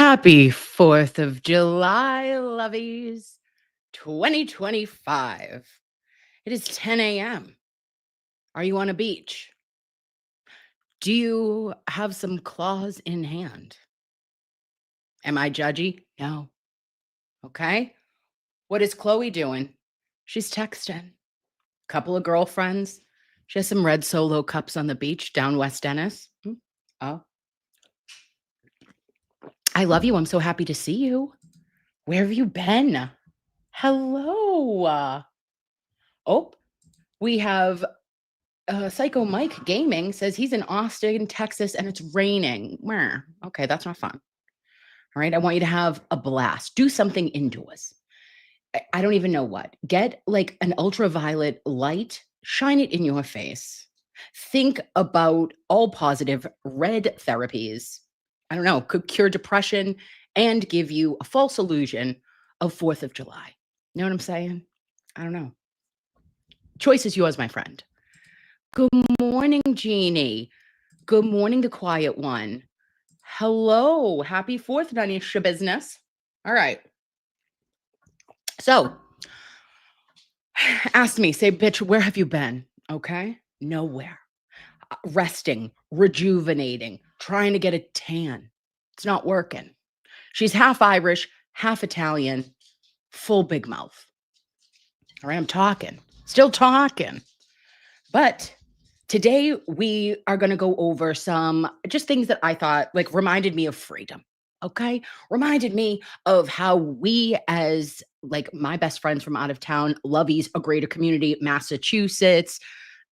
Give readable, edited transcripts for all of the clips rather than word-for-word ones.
Happy 4th of July, loveys, 2025. It is 10 a.m. Are you on a beach? Do you have some claws in hand? Am I judgy? No. Okay. What is Chloe doing? She's texting. Couple of girlfriends. She has some red Solo cups on the beach down West Dennis. Oh, I love you. I'm so happy to see you. Where have you been? Hello. Oh, we have Psycho Mike Gaming says he's in Austin, Texas, and it's raining. Meh. Okay, that's not fun. All right, I want you to have a blast. Do something indoors. I don't even know what. Get like an ultraviolet light, shine it in your face. Think about all positive red therapies. I don't know, could cure depression and give you a false illusion of 4th of July. You know what I'm saying? I don't know. Choice is yours, my friend. Good morning, Jeannie. Good morning, the quiet one. Hello. Happy 4th, none of your business. All right. So, ask me, say, bitch, where have you been? Okay. Nowhere. Resting, rejuvenating, trying to get a tan. It's not working. She's half Irish, half Italian, full big mouth. All right. I'm talking, still talking. But today we are going to go over some just things that I thought like reminded me of freedom. Okay. Reminded me of how we, as like my best friends from out of town, LOVEYS, a greater community, Massachusetts,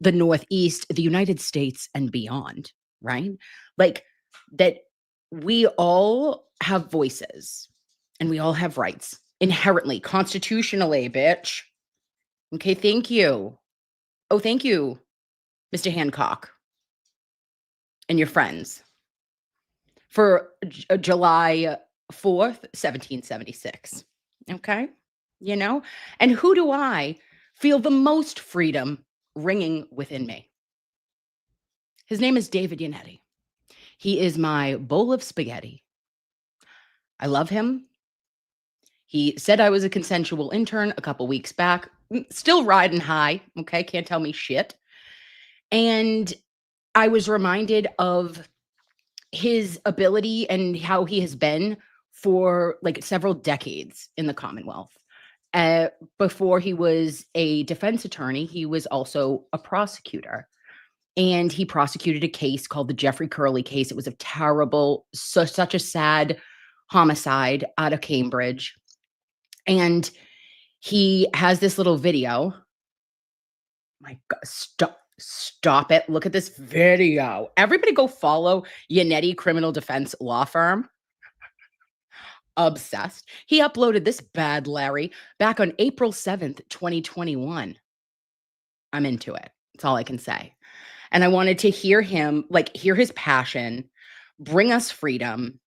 the Northeast, the United States, and beyond, right? Like that we all have voices and we all have rights inherently, constitutionally, bitch. Okay. Thank you. Oh, thank you, Mr. Hancock and your friends for July 4th, 1776. Okay. You know, and who do I feel the most freedom ringing within me? His name is David Yannetti. He is my bowl of spaghetti. I love him. He said I was a consensual intern a couple weeks back, still riding high. Okay. Can't tell me shit. And I was reminded of his ability and how he has been for like several decades in the Commonwealth. Before he was a defense attorney, he was also a prosecutor. And he prosecuted a case called the Jeffrey Curley case. It was a terrible, such a sad homicide out of Cambridge. And he has this little video. My God, stop it. Look at this video. Everybody go follow Yannetti Criminal Defense Law Firm. Obsessed. He uploaded this bad Larry back on April 7th, 2021. I'm into it. That's all I can say. And I wanted to hear him, like, hear his passion, bring us freedom.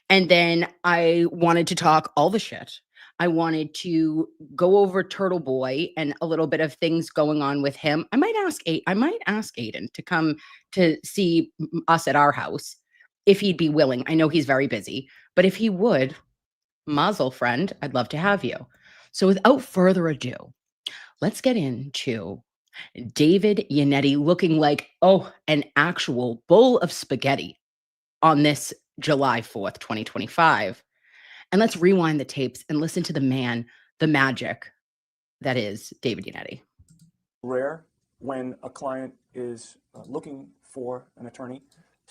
And then I wanted to talk all the shit. I wanted to go over Turtle Boy and a little bit of things going on with him. I might ask Aiden to come to see us at our house if he'd be willing. I know he's very busy, but if he would, Mazel friend, I'd love to have you. So without further ado, let's get into David Yannetti looking like, an actual bowl of spaghetti on this July 4th, 2025. And let's rewind the tapes and listen to the man, the magic that is David Yannetti. Rare when a client is looking for an attorney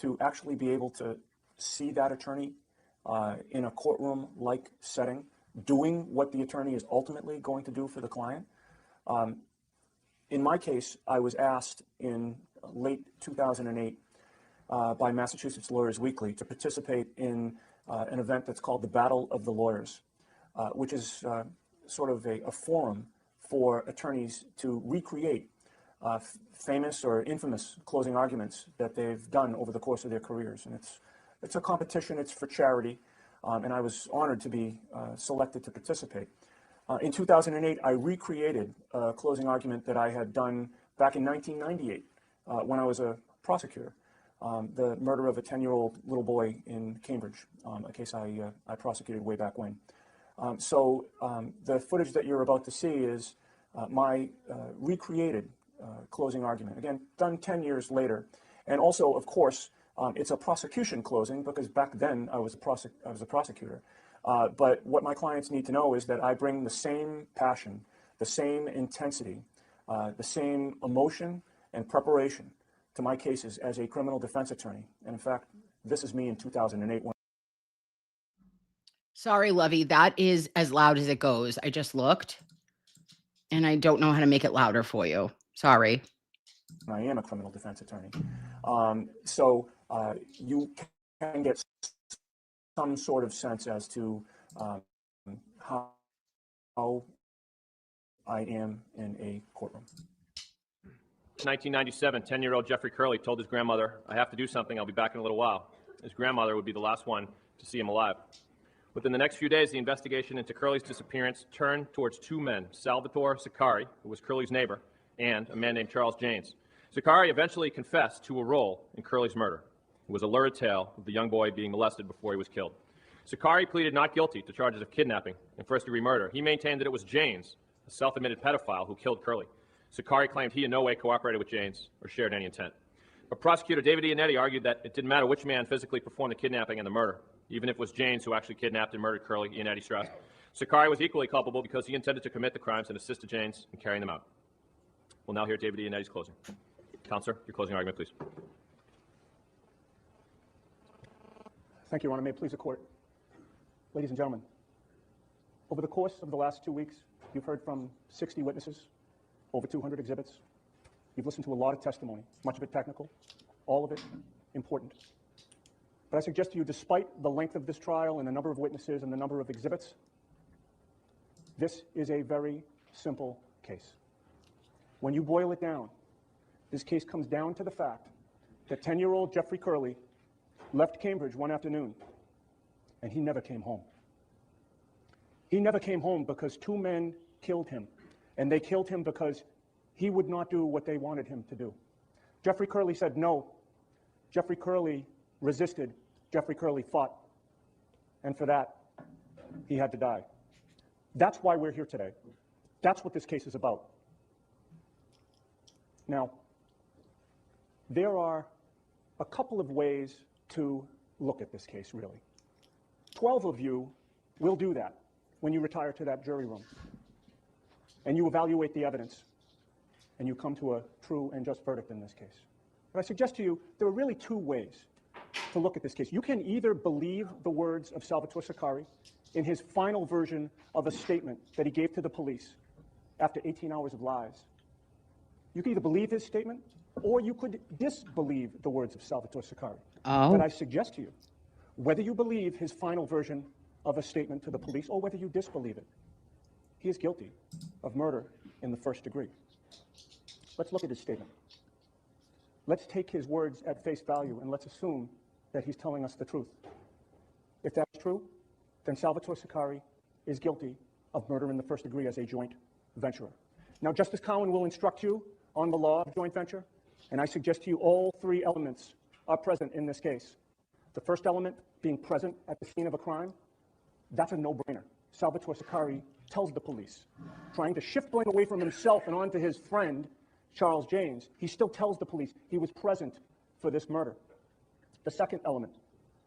to actually be able to see that attorney in a courtroom-like setting, doing what the attorney is ultimately going to do for the client. In my case, I was asked in late 2008 by Massachusetts Lawyers Weekly to participate in an event that's called the Battle of the Lawyers, which is sort of a forum for attorneys to recreate famous or infamous closing arguments that they've done over the course of their careers. And it's a competition, it's for charity, and I was honored to be selected to participate. In 2008, I recreated a closing argument that I had done back in 1998 when I was a prosecutor. the murder of a 10-year-old little boy in Cambridge, a case I prosecuted way back when. The footage that you're about to see is my recreated closing argument, again, done 10 years later. And also, of course, it's a prosecution closing because back then I was a prosecutor. But what my clients need to know is that I bring the same passion, the same intensity, the same emotion and preparation to my cases as a criminal defense attorney. And in fact, this is me in 2008. Sorry, Lovey, that is as loud as it goes. I just looked, and I don't know how to make it louder for you. Sorry. I am a criminal defense attorney. You can get some sort of sense as to how I am in a courtroom. 1997, 10-year-old Jeffrey Curley told his grandmother, "I have to do something, I'll be back in a little while." His grandmother would be the last one to see him alive. Within the next few days, the investigation into Curley's disappearance turned towards two men, Salvatore Siccari, who was Curley's neighbor, and a man named Charles Janes. Siccari eventually confessed to a role in Curley's murder. It was a lurid tale of the young boy being molested before he was killed. Siccari pleaded not guilty to charges of kidnapping and first-degree murder. He maintained that it was Janes, a self-admitted pedophile, who killed Curley. Siccari claimed he in no way cooperated with Janes or shared any intent. But prosecutor David Iannetti argued that it didn't matter which man physically performed the kidnapping and the murder, even if it was Janes who actually kidnapped and murdered Curley, Iannetti stressed. Siccari was equally culpable because he intended to commit the crimes and assisted Janes in carrying them out. We'll now hear David Iannetti's closing. Counselor, your closing argument, please. Thank you, Your Honor. May it please the court. Ladies and gentlemen, over the course of the last 2 weeks, you've heard from 60 witnesses, over 200 exhibits. You've listened to a lot of testimony, much of it technical, all of it important. But I suggest to you, despite the length of this trial and the number of witnesses and the number of exhibits, this is a very simple case. When you boil it down, this case comes down to the fact that 10-year-old Jeffrey Curley left Cambridge one afternoon, and he never came home. He never came home because two men killed him, and they killed him because he would not do what they wanted him to do. Jeffrey Curley said no. Jeffrey Curley resisted. Jeffrey Curley fought. And for that, he had to die. That's why we're here today. That's what this case is about. Now, there are a couple of ways to look at this case, really. 12 of you will do that when you retire to that jury room. And you evaluate the evidence, and you come to a true and just verdict in this case. But I suggest to you, there are really two ways to look at this case. You can either believe the words of Salvatore Siccari in his final version of a statement that he gave to the police after 18 hours of lies. You can either believe his statement, or you could disbelieve the words of Salvatore Siccari. Oh. But I suggest to you, whether you believe his final version of a statement to the police or whether you disbelieve it, he is guilty of murder in the first degree. Let's look at his statement. Let's take his words at face value and let's assume that he's telling us the truth. If that's true, then Salvatore Siccari is guilty of murder in the first degree as a joint venturer. Now, Justice Cowan will instruct you on the law of joint venture, and I suggest to you all three elements are present in this case. The first element, being present at the scene of a crime, that's a no-brainer. Salvatore Siccari tells the police, trying to shift blame away from himself and onto his friend, Charles Janes, he still tells the police he was present for this murder. The second element,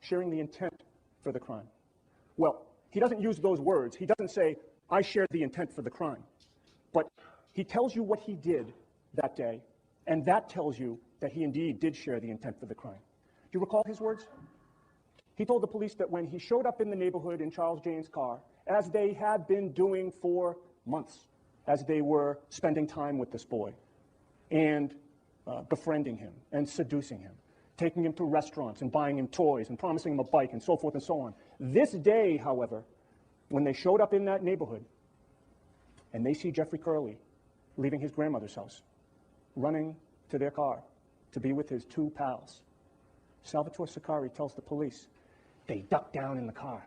sharing the intent for the crime. Well, he doesn't use those words. He doesn't say, I shared the intent for the crime. But he tells you what he did that day, and that tells you that he indeed did share the intent for the crime. Do you recall his words? He told the police that when he showed up in the neighborhood in Charles Janes' car, as they had been doing for months, as they were spending time with this boy and befriending him and seducing him, taking him to restaurants and buying him toys and promising him a bike and so forth and so on. This day, however, when they showed up in that neighborhood and they see Jeffrey Curley leaving his grandmother's house, running to their car to be with his two pals, Salvatore Siccari tells the police, they ducked down in the car.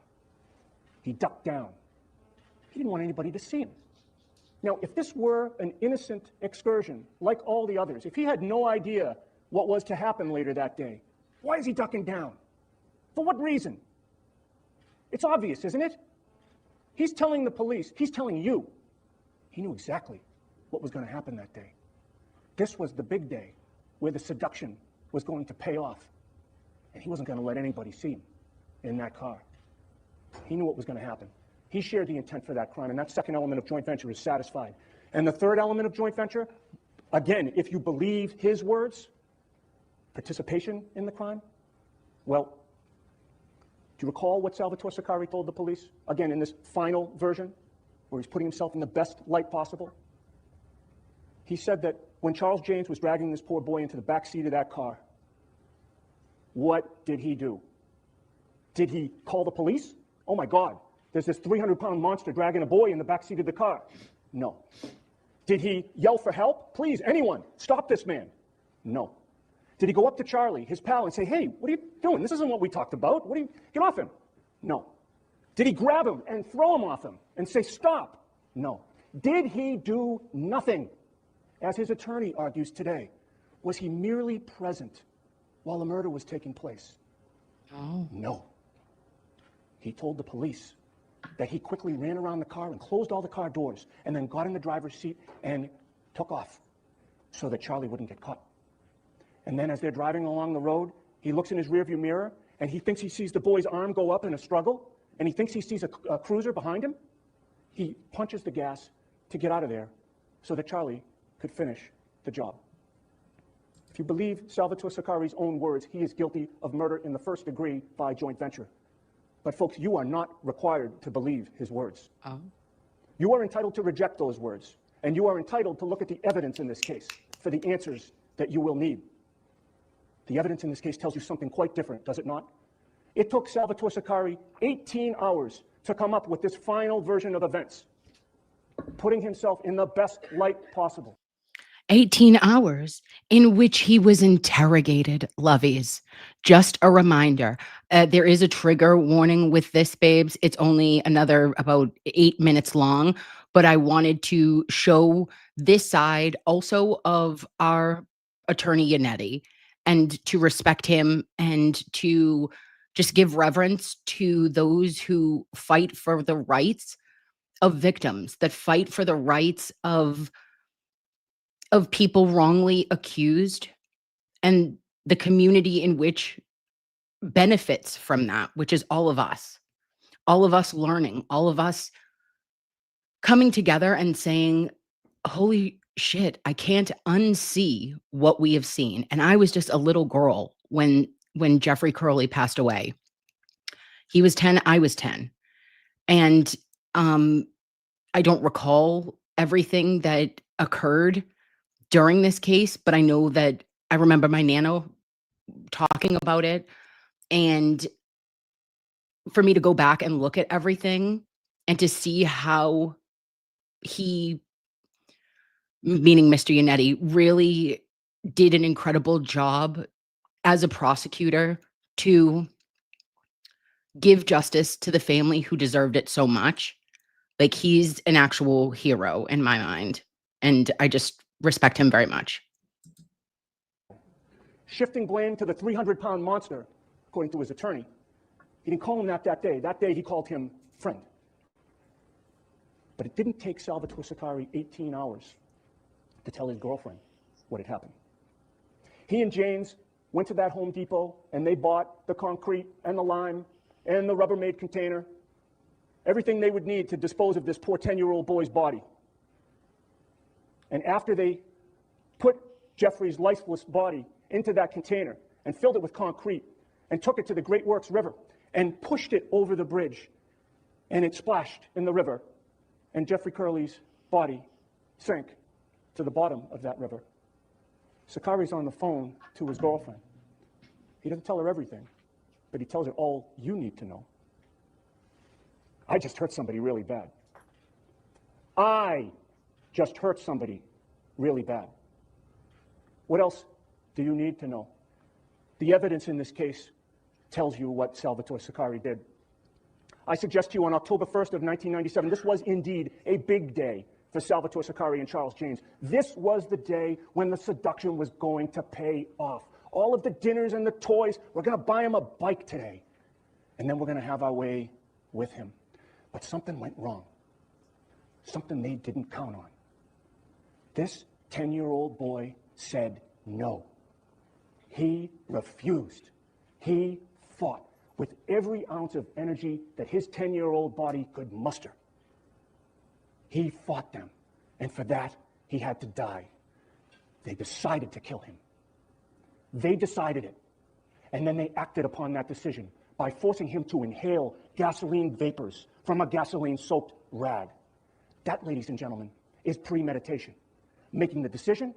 He ducked down. He didn't want anybody to see him. Now, if this were an innocent excursion, like all the others, if he had no idea what was to happen later that day, Why is he ducking down? For what reason? It's obvious, isn't it? He's telling the police, he's telling you, he knew exactly what was going to happen that day. This was the big day where the seduction was going to pay off. And he wasn't going to let anybody see him in that car. He knew what was going to happen. He shared the intent for that crime, and that second element of joint venture is satisfied. And the third element of joint venture, again, if you believe his words, participation in the crime, well, do you recall what Salvatore Sicari told the police? Again, in this final version, where he's putting himself in the best light possible. He said that when Charles James was dragging this poor boy into the back seat of that car, what did he do? Did he call the police? Oh my God, there's this 300-pound monster dragging a boy in the back seat of the car. No. Did he yell for help? Please, anyone, stop this man. No. Did he go up to Charlie, his pal, and say, hey, what are you doing? This isn't what we talked about. Get off him. No. Did he grab him and throw him off him and say, stop? No. Did he do nothing? As his attorney argues today, was he merely present while the murder was taking place? Oh. No. He told the police that he quickly ran around the car and closed all the car doors and then got in the driver's seat and took off so that Charlie wouldn't get caught. And then as they're driving along the road, he looks in his rearview mirror and he thinks he sees the boy's arm go up in a struggle, and he thinks he sees a cruiser behind him. He punches the gas to get out of there so that Charlie could finish the job. If you believe Salvatore Sicari's own words, he is guilty of murder in the first degree by joint venture. But folks, you are not required to believe his words. Oh. You are entitled to reject those words, and you are entitled to look at the evidence in this case for the answers that you will need. The evidence in this case tells you something quite different, does it not? It took Salvatore Sicari 18 hours to come up with this final version of events, putting himself in the best light possible. 18 hours in which he was interrogated, Loveys. Just a reminder, there is a trigger warning with this, babes. It's only another about 8 minutes long, but I wanted to show this side also of our attorney Yannetti, and to respect him and to just give reverence to those who fight for the rights of victims, that fight for the rights of people wrongly accused, and the community in which benefits from that, which is all of us learning, all of us coming together and saying, holy shit, I can't unsee what we have seen. And I was just a little girl when Jeffrey Curley passed away. He was 10, I was 10. And I don't recall everything that occurred during this case, but I know that I remember my Nana talking about it. And for me to go back and look at everything and to see how he, meaning Mr. Yannetti, really did an incredible job as a prosecutor to give justice to the family who deserved it so much. Like, he's an actual hero in my mind, and I just respect him very much. Shifting blame to the 300-pound monster, according to his attorney. He didn't call him that day. That day he called him friend. But it didn't take Salvatore Sicari 18 hours to tell his girlfriend what had happened. He and James went to that Home Depot and they bought the concrete and the lime and the Rubbermaid container, everything they would need to dispose of this poor 10-year-old boy's body. And after they put Jeffrey's lifeless body into that container and filled it with concrete and took it to the Great Works River and pushed it over the bridge, and it splashed in the river, and Jeffrey Curley's body sank to the bottom of that river. Sicari's on the phone to his girlfriend. He doesn't tell her everything, but he tells her all you need to know. I just hurt somebody really bad. I just hurt somebody really bad. What else do you need to know? The evidence in this case tells you what Salvatore Sicari did. I suggest to you on October 1st of 1997, this was indeed a big day for Salvatore Sicari and Charles James. This was the day when the seduction was going to pay off. all of the dinners and the toys. We're going to buy him a bike today. And then we're going to have our way with him. But something went wrong. Something they didn't count on. This 10-year-old boy said no. He refused. He fought with every ounce of energy that his 10-year-old body could muster. He fought them, and for that, he had to die. They decided to kill him. They decided it, and then they acted upon that decision by forcing him to inhale gasoline vapors from a gasoline-soaked rag. That, ladies and gentlemen, is premeditation, making the decision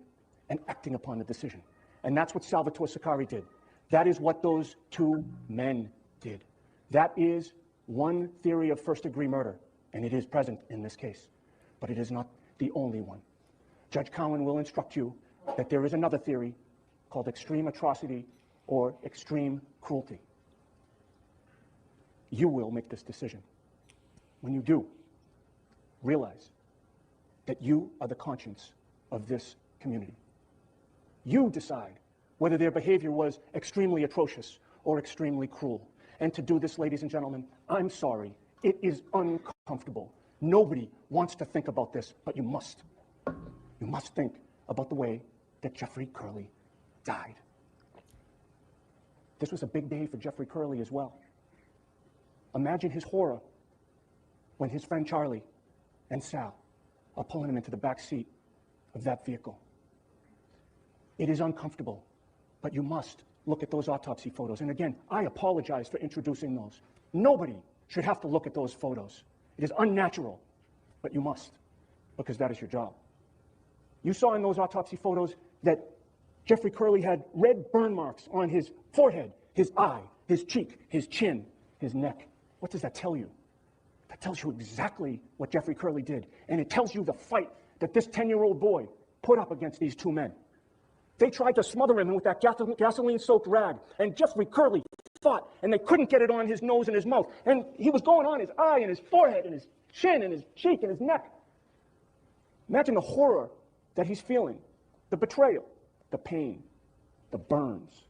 and acting upon the decision. And that's what Salvatore Sicari did. That is what those two men did. That is one theory of first-degree murder, and it is present in this case. But it is not the only one. Judge Cowan will instruct you that there is another theory called extreme atrocity or extreme cruelty. You will make this decision. When you do, realize that you are the conscience of this community. You decide whether their behavior was extremely atrocious or extremely cruel. And to do this, ladies and gentlemen, I'm sorry, it is uncomfortable. Nobody wants to think about this, but you must. You must think about the way that Jeffrey Curley died. This was a big day for Jeffrey Curley as well. Imagine his horror when his friend Charlie and Sal are pulling him into the back seat of that vehicle. It is uncomfortable, but you must look at those autopsy photos. And again, I apologize for introducing those. Nobody should have to look at those photos. It is unnatural, but you must, because that is your job. You saw in those autopsy photos that Jeffrey Curley had red burn marks on his forehead, his eye, his cheek, his chin, his neck. What does that tell you? That tells you exactly what Jeffrey Curley did. And it tells you the fight that this 10-year-old boy put up against these two men. They tried to smother him with that gasoline-soaked rag, and Jeffrey Curley fought, and they couldn't get it on his nose and his mouth. And he was going on his eye and his forehead and his chin and his cheek and his neck. Imagine the horror that he's feeling, the betrayal, the pain, the burns.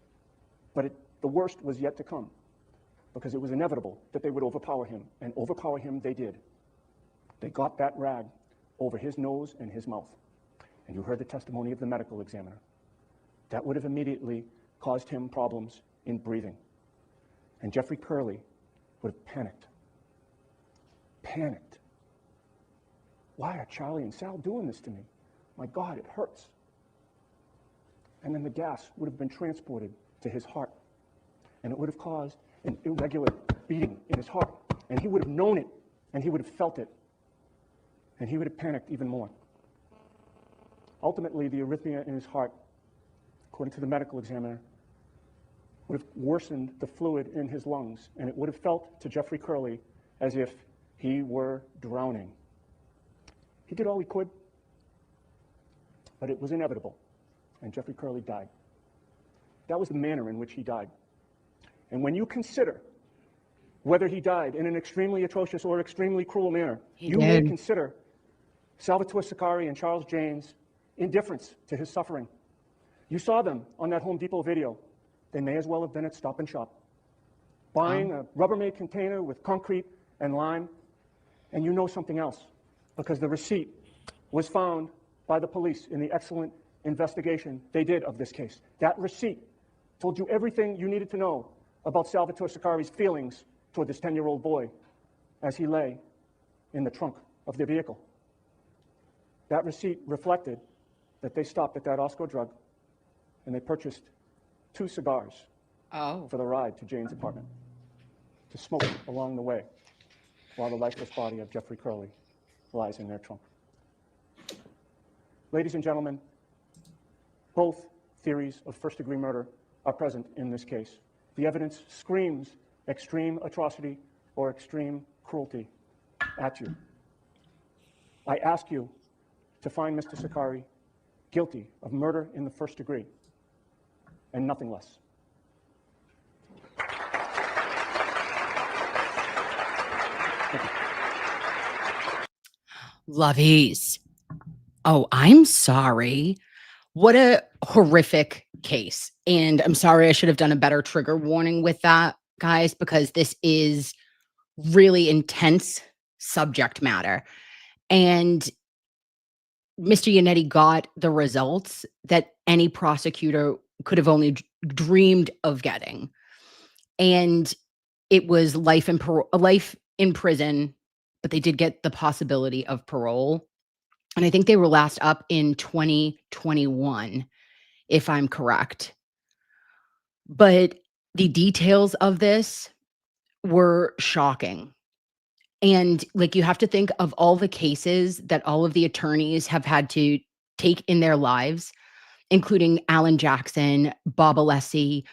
But the worst was yet to come, because it was inevitable that they would overpower him, and overpower him they did. They got that rag over his nose and his mouth. And you heard the testimony of the medical examiner. That would have immediately caused him problems in breathing. And Jeffrey Curley would have panicked. Panicked. Why are Charlie and Sal doing this to me? My God, it hurts. And then the gas would have been transported to his heart. And it would have caused an irregular beating in his heart. And he would have known it, and he would have felt it. And he would have panicked even more. Ultimately, the arrhythmia in his heart, according to the medical examiner, would have worsened the fluid in his lungs, and it would have felt to Jeffrey Curley as if he were drowning. He did all he could, but it was inevitable, and Jeffrey Curley died. That was the manner in which he died. And when you consider whether he died in an extremely atrocious or extremely cruel manner, you may consider Salvatore Sicari and Charles Jane's indifference to his suffering. You saw them on that Home Depot video. They may as well have been at Stop and Shop, buying a Rubbermaid container with concrete and lime. And you know something else, because the receipt was found by the police in the excellent investigation they did of this case. That receipt told you everything you needed to know about Salvatore Sicari's feelings toward this 10-year-old boy as he lay in the trunk of their vehicle. That receipt reflected that they stopped at that Osco drug and they purchased 2 cigars for the ride to Jane's apartment to smoke along the way while the lifeless body of Jeffrey Curley lies in their trunk. Ladies and gentlemen, both theories of first-degree murder are present in this case. The evidence screams extreme atrocity or extreme cruelty at you. I ask you to find Mr. Sicari guilty of murder in the first degree and nothing less. Loveys. Oh, I'm sorry. What a horrific case. And I'm sorry, I should have done a better trigger warning with that, guys, because this is really intense subject matter. And Mr. Yannetti got the results that any prosecutor could have only dreamed of getting. And it was life in prison, but they did get the possibility of parole. And I think they were last up in 2021, if I'm correct. But the details of this were shocking. And like, you have to think of all the cases that all of the attorneys have had to take in their lives, including Alan Jackson, Bob Alessi,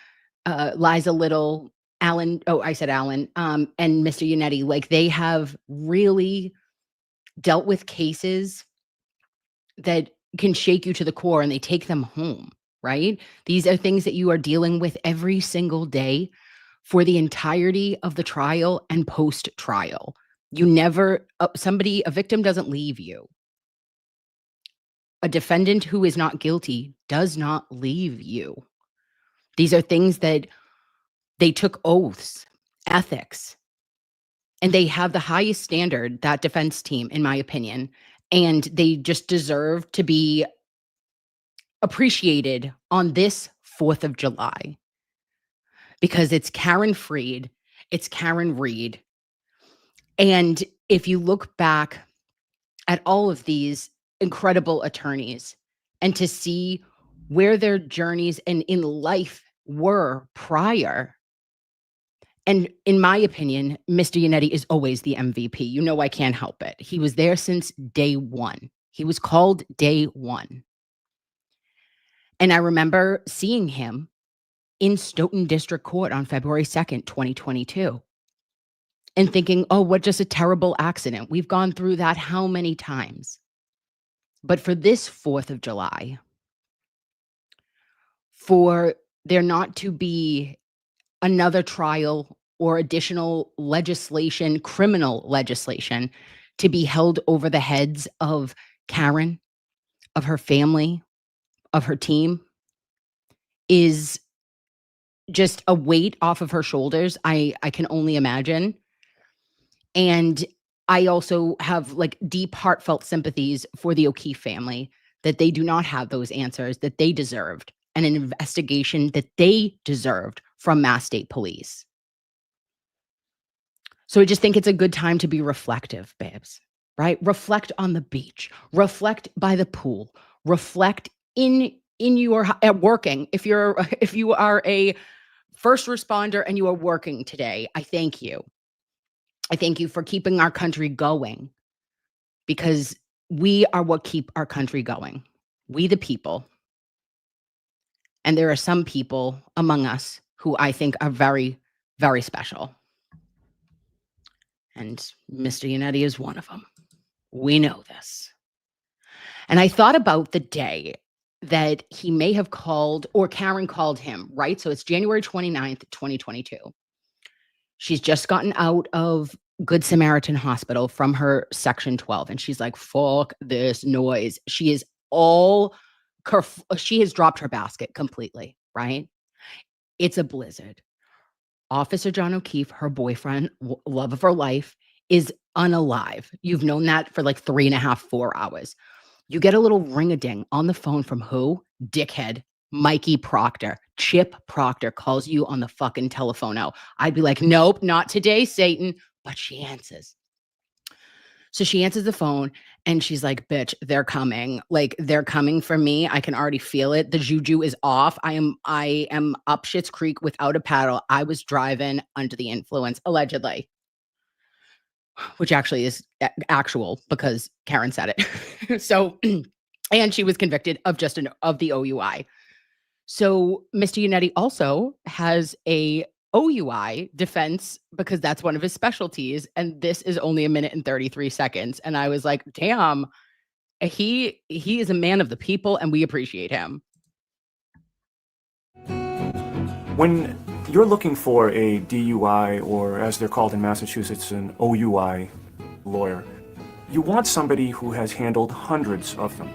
Liza Little, Alan, oh, I said Alan, and Mr. Yannetti. Like, they have really dealt with cases that can shake you to the core, and they take them home, right? These are things that you are dealing with every single day for the entirety of the trial and post-trial. You never, a victim doesn't leave you. A defendant who is not guilty does not leave you. These are things that they took oaths, ethics, and they have the highest standard, that defense team, in my opinion, and they just deserve to be appreciated on this 4th of July, because it's Karen Freed, it's Karen Reed. And if you look back at all of these incredible attorneys and to see where their journeys and in life were prior, and in my opinion, Mr. Yannetti is always the MVP. You know, I can't help it. He was there since day one. He was called day one. And I remember seeing him in Stoughton District Court on February 2nd, 2022, and thinking, oh, what just a terrible accident. We've gone through that how many times? But for this 4th of July, for there not to be another trial or additional legislation, criminal legislation, to be held over the heads of Karen, of her family, of her team, is just a weight off of her shoulders. I can only imagine. And I also have like deep, heartfelt sympathies for the O'Keefe family, that they do not have those answers that they deserved, and an investigation that they deserved from Mass State Police. So I just think it's a good time to be reflective, babes, right? Reflect on the beach, reflect by the pool, reflect in your at working. If you are a first responder and you are working today, I thank you. I thank you for keeping our country going, because we are what keep our country going. We the people. And there are some people among us who I think are very, very special. And Mr. Yannetti is one of them. We know this. And I thought about the day that he may have called, or Karen called him, right? So it's January 29th, 2022. She's just gotten out of Good Samaritan Hospital from her Section 12. And she's like, fuck this noise. She has dropped her basket completely, right? It's a blizzard. Officer John O'Keefe, her boyfriend, love of her life, is unalive. You've known that for like 3.5, 4 hours. You get a little ring-a-ding on the phone from who? Dickhead, Mikey Proctor. Chip Proctor calls you on the fucking telephone. I'd be like, nope, not today, Satan. But she answers. So she answers the phone and she's like, bitch, they're coming. Like, they're coming for me. I can already feel it. The juju is off. I am up Schitt's Creek without a paddle. I was driving under the influence, allegedly. Which actually is actual, because Karen said it. So, and she was convicted of of the OUI. So Mr. Yannetti also has a OUI defense, because that's one of his specialties. And this is only 1 minute and 33 seconds. And I was like, damn, he is a man of the people, and we appreciate him. When you're looking for a DUI, or as they're called in Massachusetts, an OUI lawyer, you want somebody who has handled hundreds of them.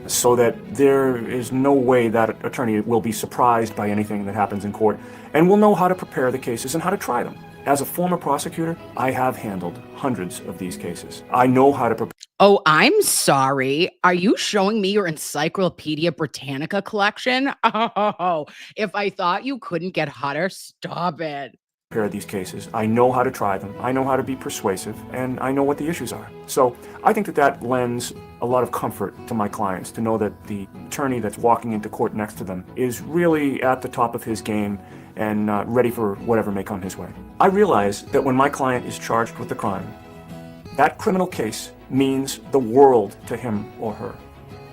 so that there is no way that attorney will be surprised by anything that happens in court and will know how to prepare the cases and how to try them. As a former prosecutor, I have handled hundreds of these cases. I know how to prepare. Oh, I'm sorry. Are you showing me your Encyclopedia Britannica collection? Oh, if I thought you couldn't get hotter, stop it. These cases. I know how to try them. I know how to be persuasive, and I know what the issues are. So I think that lends a lot of comfort to my clients to know that the attorney that's walking into court next to them is really at the top of his game and ready for whatever may come his way. I realize that when my client is charged with a crime, that criminal case means the world to him or her.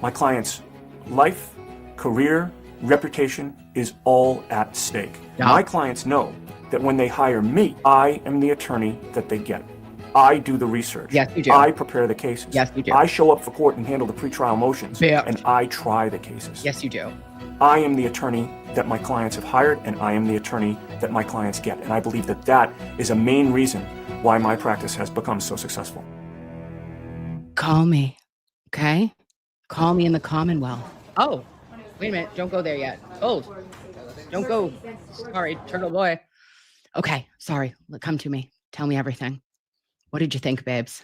My client's life, career, reputation is all at stake. Yeah. My clients know that when they hire me, I am the attorney that they get. I do the research. Yes, you do. I prepare the cases. Yes, you do. I show up for court and handle the pretrial motions, Yeah. and I try the cases. Yes, you do. I am the attorney that my clients have hired, and I am the attorney that my clients get. And I believe that that is a main reason why my practice has become so successful. Call me, okay? Call me in the Commonwealth. Oh, wait a minute. Don't go there yet. Oh, don't go. Sorry, turtle boy. Okay, sorry. Come to me. Tell me everything. What did you think, babes?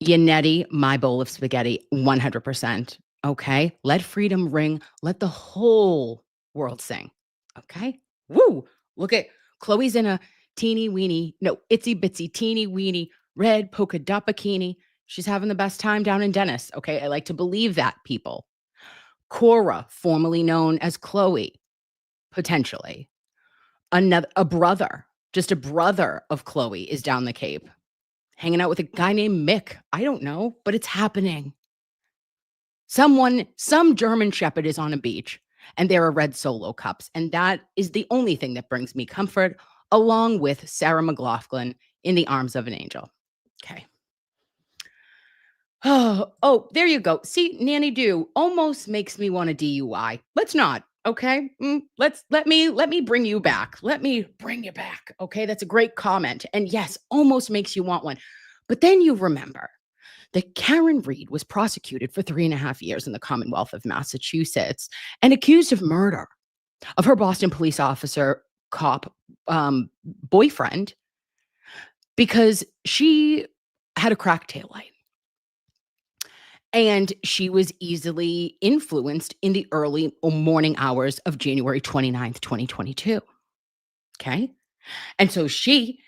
Yannetti, my bowl of spaghetti, 100%. Okay, let freedom ring. Let the whole world sing. Okay, woo! Look at Chloe's in a teeny weeny, no, itsy bitsy teeny weeny red polka dot bikini. She's having the best time down in Dennis. Okay, I like to believe that, people. Cora, formerly known as Chloe, potentially. A brother, just a brother of Chloe is down the Cape, hanging out with a guy named Mick. I don't know, but it's happening. Some German shepherd is on a beach and there are red Solo cups. And that is the only thing that brings me comfort, along with Sarah McLachlan in the arms of an angel. Okay. Oh, there you go. See, Nanny Do almost makes me want a DUI. Let's not. Okay. Let me bring you back. Let me bring you back. Okay. That's a great comment. And yes, almost makes you want one. But then you remember that Karen Reed was prosecuted for 3.5 years in the Commonwealth of Massachusetts and accused of murder of her Boston police officer cop boyfriend because she had a cracked taillight. And she was easily influenced in the early morning hours of January 29th, 2022. Okay. And so she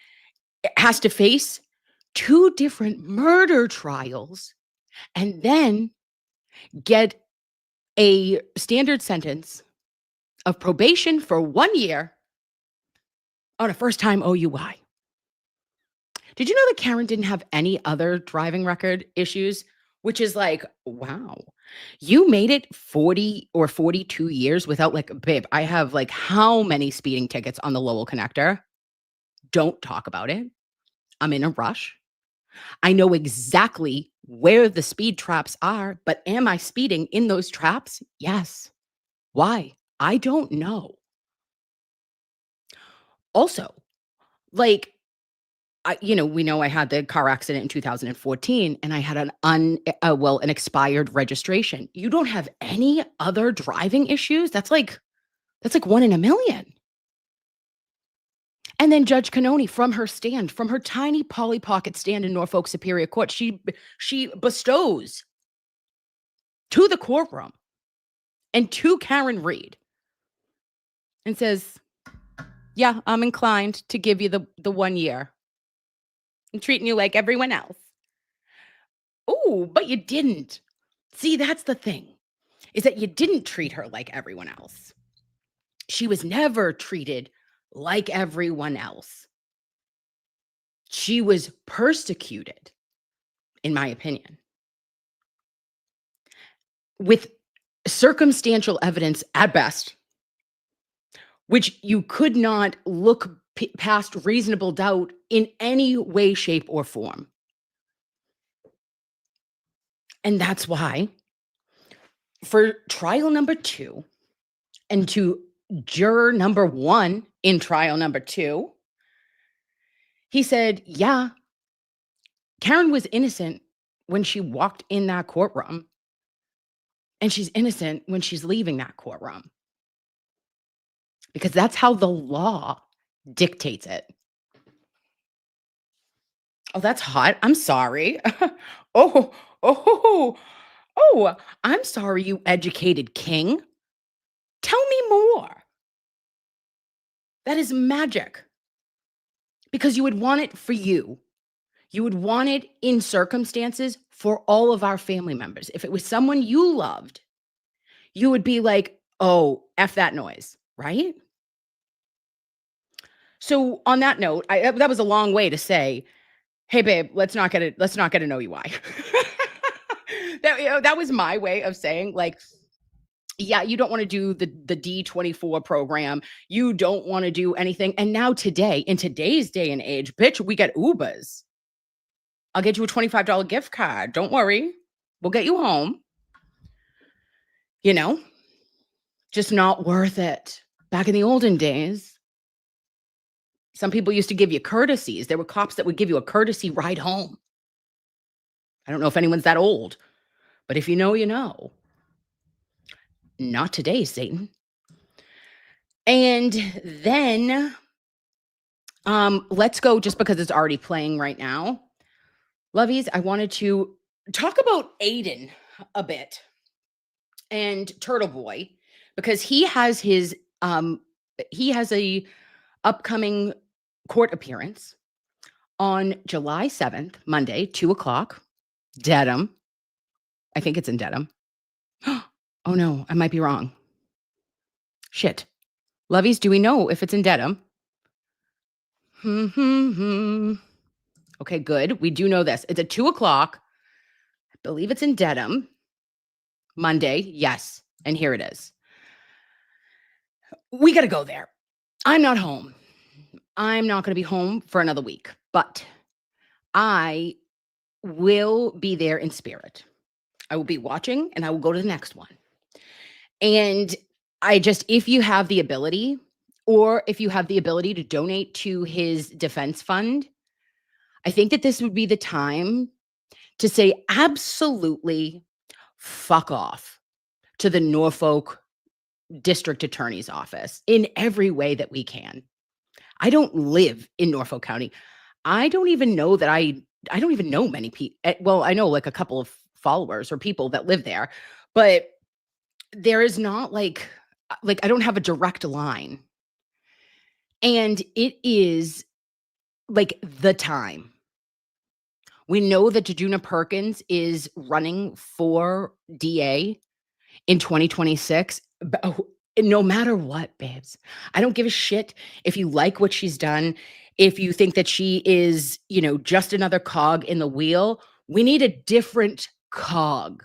has to face 2 different murder trials and then get a standard sentence of probation for 1 year on a first-time OUI. Did you know that Karen didn't have any other driving record issues? Which is like, wow, you made it 40 or 42 years without babe, I have how many speeding tickets on the Lowell connector? Don't talk about it. I'm in a rush. I know exactly where the speed traps are, but am I speeding in those traps? Yes. Why? I don't know. Also, we know I had the car accident in 2014 and I had an expired registration. You don't have any other driving issues? That's like 1 in a million. And then Judge Cannoni from her tiny Polly Pocket stand in Norfolk Superior Court, she bestows to the courtroom and to Karen Reed and says, yeah, I'm inclined to give you the 1 year. I'm treating you like everyone else. Oh, but you didn't. See, that's the thing, is that you didn't treat her like everyone else. She was never treated like everyone else. She was persecuted, in my opinion, with circumstantial evidence at best, which you could not look past reasonable doubt in any way, shape, or form. And that's why for trial number 2 and to juror number 1 in trial number 2, he said, yeah, Karen was innocent when she walked in that courtroom, and she's innocent when she's leaving that courtroom, because that's how the law dictates it. Oh, that's hot. I'm sorry. Oh, oh, oh, I'm sorry, you educated king. Tell me more. That is magic. Because you would want it for you. You would want it in circumstances for all of our family members. If it was someone you loved, you would be like, oh, F that noise, right? So on that note, that was a long way to say, hey babe, let's not get to know you why. That was my way of saying, like, yeah, you don't want to do the D24 program. You don't want to do anything. And now today, in today's day and age, bitch, we get Ubers. I'll get you a $25 gift card. Don't worry. We'll get you home. You know, just not worth it. Back in the olden days, some people used to give you courtesies. There were cops that would give you a courtesy ride home. I don't know if anyone's that old, but if you know, you know. Not today, Satan. And then let's go, just because it's already playing right now. Loveys, I wanted to talk about Aiden a bit and Turtle Boy, because he has a upcoming court appearance on July 7th, Monday, 2:00, Dedham. I think it's in Dedham. Oh no, I might be wrong. Shit. Loveys, do we know if it's in Dedham? Okay, good. We do know this. It's at 2:00. I believe it's in Dedham. Monday. Yes. And here it is. We got to go there. I'm not home. I'm not going to be home for another week, but I will be there in spirit. I will be watching, and I will go to the next one. And if you have the ability, or if you have the ability to donate to his defense fund, I think that this would be the time to say absolutely fuck off to the Norfolk district attorney's office in every way that we can. I don't live in Norfolk County. I don't even know that I don't even know many people. Well, I know like a couple of followers or people that live there, but there is not like I don't have a direct line. And it is like the time. We know that Jejuna Perkins is running for DA in 2026. No matter what, babes, I don't give a shit if you like what she's done. If you think that she is, just another cog in the wheel, we need a different cog.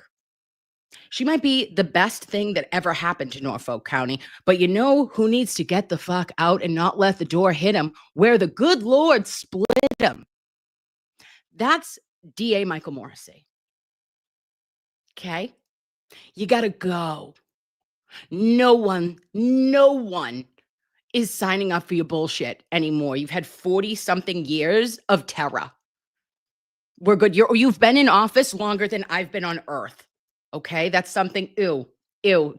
She might be the best thing that ever happened to Norfolk County, but you know who needs to get the fuck out and not let the door hit him where the good Lord split him? That's DA Michael Morrissey. Okay? You got to go. No one is signing up for your bullshit anymore. You've had 40-something years of terror. We're good. You've been in office longer than I've been on earth. Okay? That's something, ew,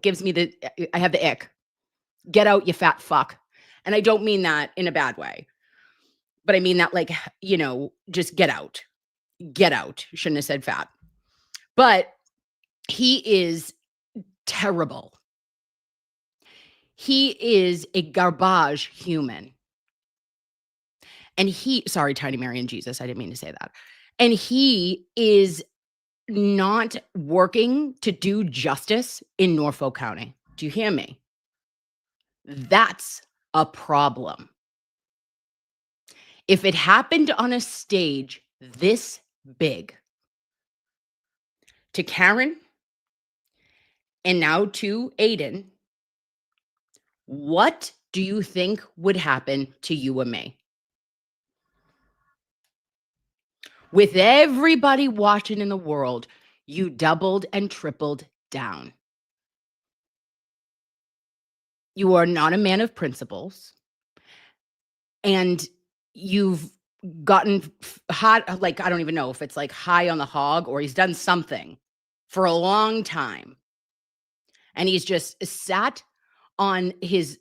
gives me I have the ick. Get out, you fat fuck. And I don't mean that in a bad way. But I mean that just get out. Get out. Shouldn't have said fat. But he is terrible. He is a garbage human. And sorry, Tiny Mary and Jesus, I didn't mean to say that. And he is not working to do justice in Norfolk County. Do you hear me? That's a problem. If it happened on a stage this big to Karen and now to Aiden, what do you think would happen to you and me? With everybody watching in the world, you doubled and tripled down. You are not a man of principles. And you've gotten hot, like, I don't even know if it's like high on the hog or he's done something for a long time. And he's just sat on his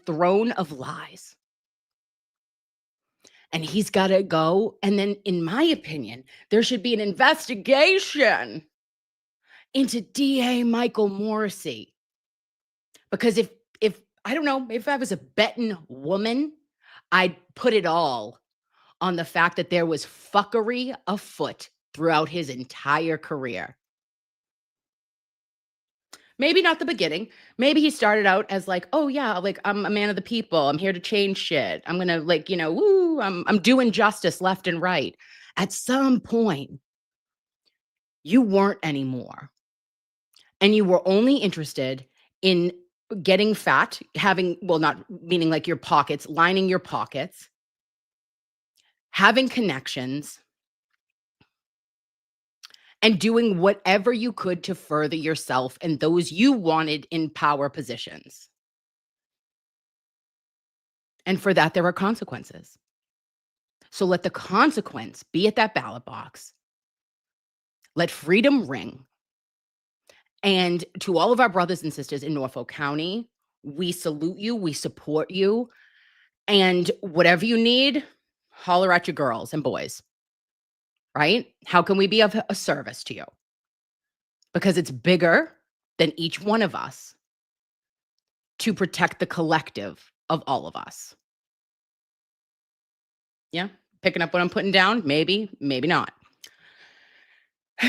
throne of lies. And he's got to go. And then, in my opinion, there should be an investigation into DA Michael Morrissey. Because if I don't know, if I was a betting woman, I'd put it all on the fact that there was fuckery afoot throughout his entire career. Maybe not the beginning. Maybe he started out as like, oh yeah, like I'm a man of the people. I'm here to change shit. I'm gonna like, woo, I'm doing justice left and right. At some point, you weren't anymore. And you were only interested in getting fat, not meaning like your pockets, lining your pockets, having connections, and doing whatever you could to further yourself and those you wanted in power positions. And for that, there are consequences. So let the consequence be at that ballot box. Let freedom ring. And to all of our brothers and sisters in Norfolk County, we salute you, we support you, and whatever you need, holler at your girls and boys, right? How can we be of a service to you? Because it's bigger than each one of us to protect the collective of all of us. Yeah, picking up what I'm putting down? Maybe, maybe not.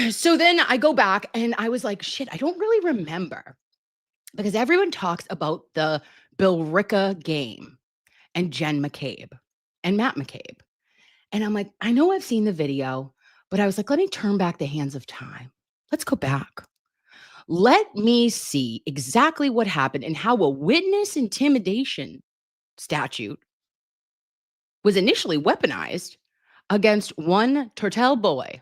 So then I go back and I was like, shit, I don't really remember, because everyone talks about the Bill Ricca game and Jen McCabe and Matt McCabe. And I'm like, I know I've seen the video, but I was like, let me turn back the hands of time. Let's go back. Let me see exactly what happened and how a witness intimidation statute was initially weaponized against one Turtle boy.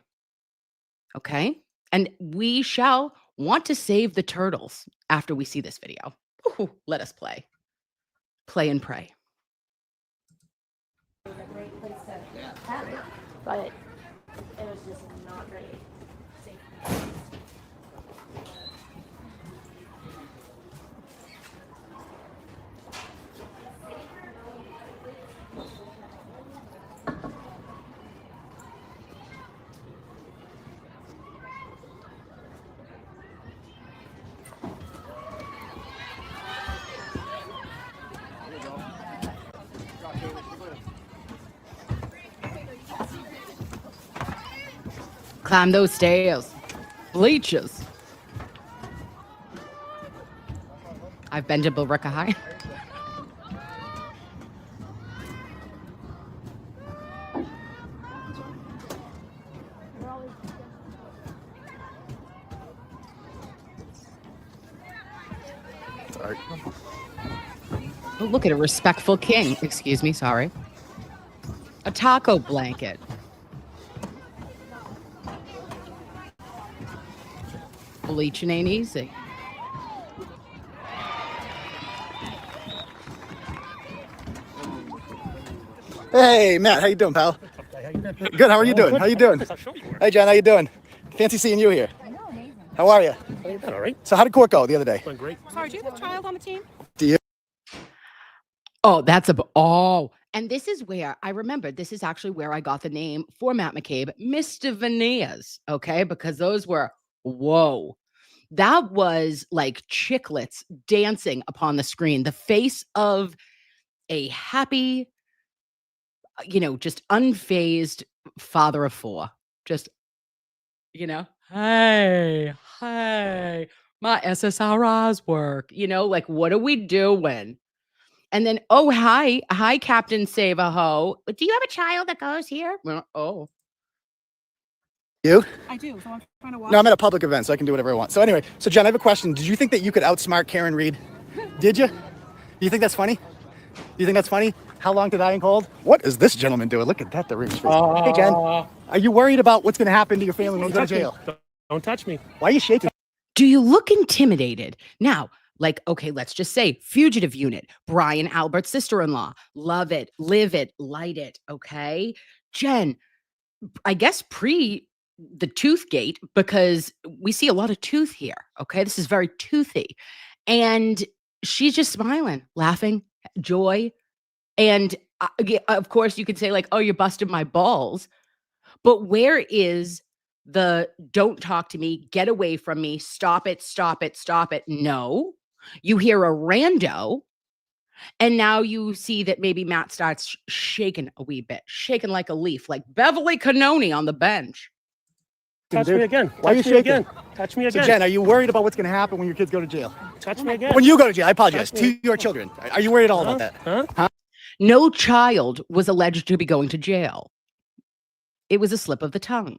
Okay. And we shall want to save the turtles after we see this video. Ooh, let us play. Play and pray. It was a great place to have it, but it was just not very safe. Climb those stairs. Bleachers. I've been to Bill Ricca High. Sorry. Oh, look at a respectful king. Excuse me, sorry. A taco blanket. Bleaching ain't easy. Hey, Matt, how you doing, pal? Good. How are you doing? How you doing? Hey, Jen, how you doing? Fancy seeing you here. I know, amazing. How are you? All right. So, how did court go the other day? Went great. Sorry, do you have a child on the team? Do you? Oh, and this is where I remember, this is actually where I got the name for Matt McCabe, Mr. Veneers, okay? Because those were, whoa. That was like chiclets dancing upon the screen. The face of a happy, just unfazed father of four. Just, hey, my SSRIs work. Like, what are we doing? And then, oh, hi, Captain Save-A-Ho. Do you have a child that goes here? Well, oh. You? I do, so I'm trying to watch. No, I'm at a public event, so I can do whatever I want. So anyway, Jen, I have a question. Did you think that you could outsmart Karen Reed? Did you? Do you think that's funny? Do you think that's funny? How long to die in cold? What is this gentleman doing? Look at that, the ring face. Hey, Jen, are you worried about what's going to happen to your family when you go to jail? Don't touch me. Why are you shaking? Do you look intimidated? Now, Like, okay, let's just say fugitive unit, Brian Albert's sister-in-law, love it, live it, light it. Okay. Jen, I guess pre the tooth gate, because we see a lot of tooth here. Okay. This is very toothy. And she's just smiling, laughing, joy. And of course, you could say, like, oh, you busted my balls. But where is the don't talk to me, get away from me, stop it, stop it, stop it? No. You hear a rando, and now you see that maybe Matt starts shaking a wee bit, shaking like a leaf, like Beverly Cannoni on the bench. Touch me again. Why are you Touch me again. shaking? Touch me So again. Jen, are you worried about what's going to happen when your kids go to jail? Touch me again. When you go to jail, I apologize, to your children. Are you worried at all about that? Huh? No child was alleged to be going to jail. It was a slip of the tongue.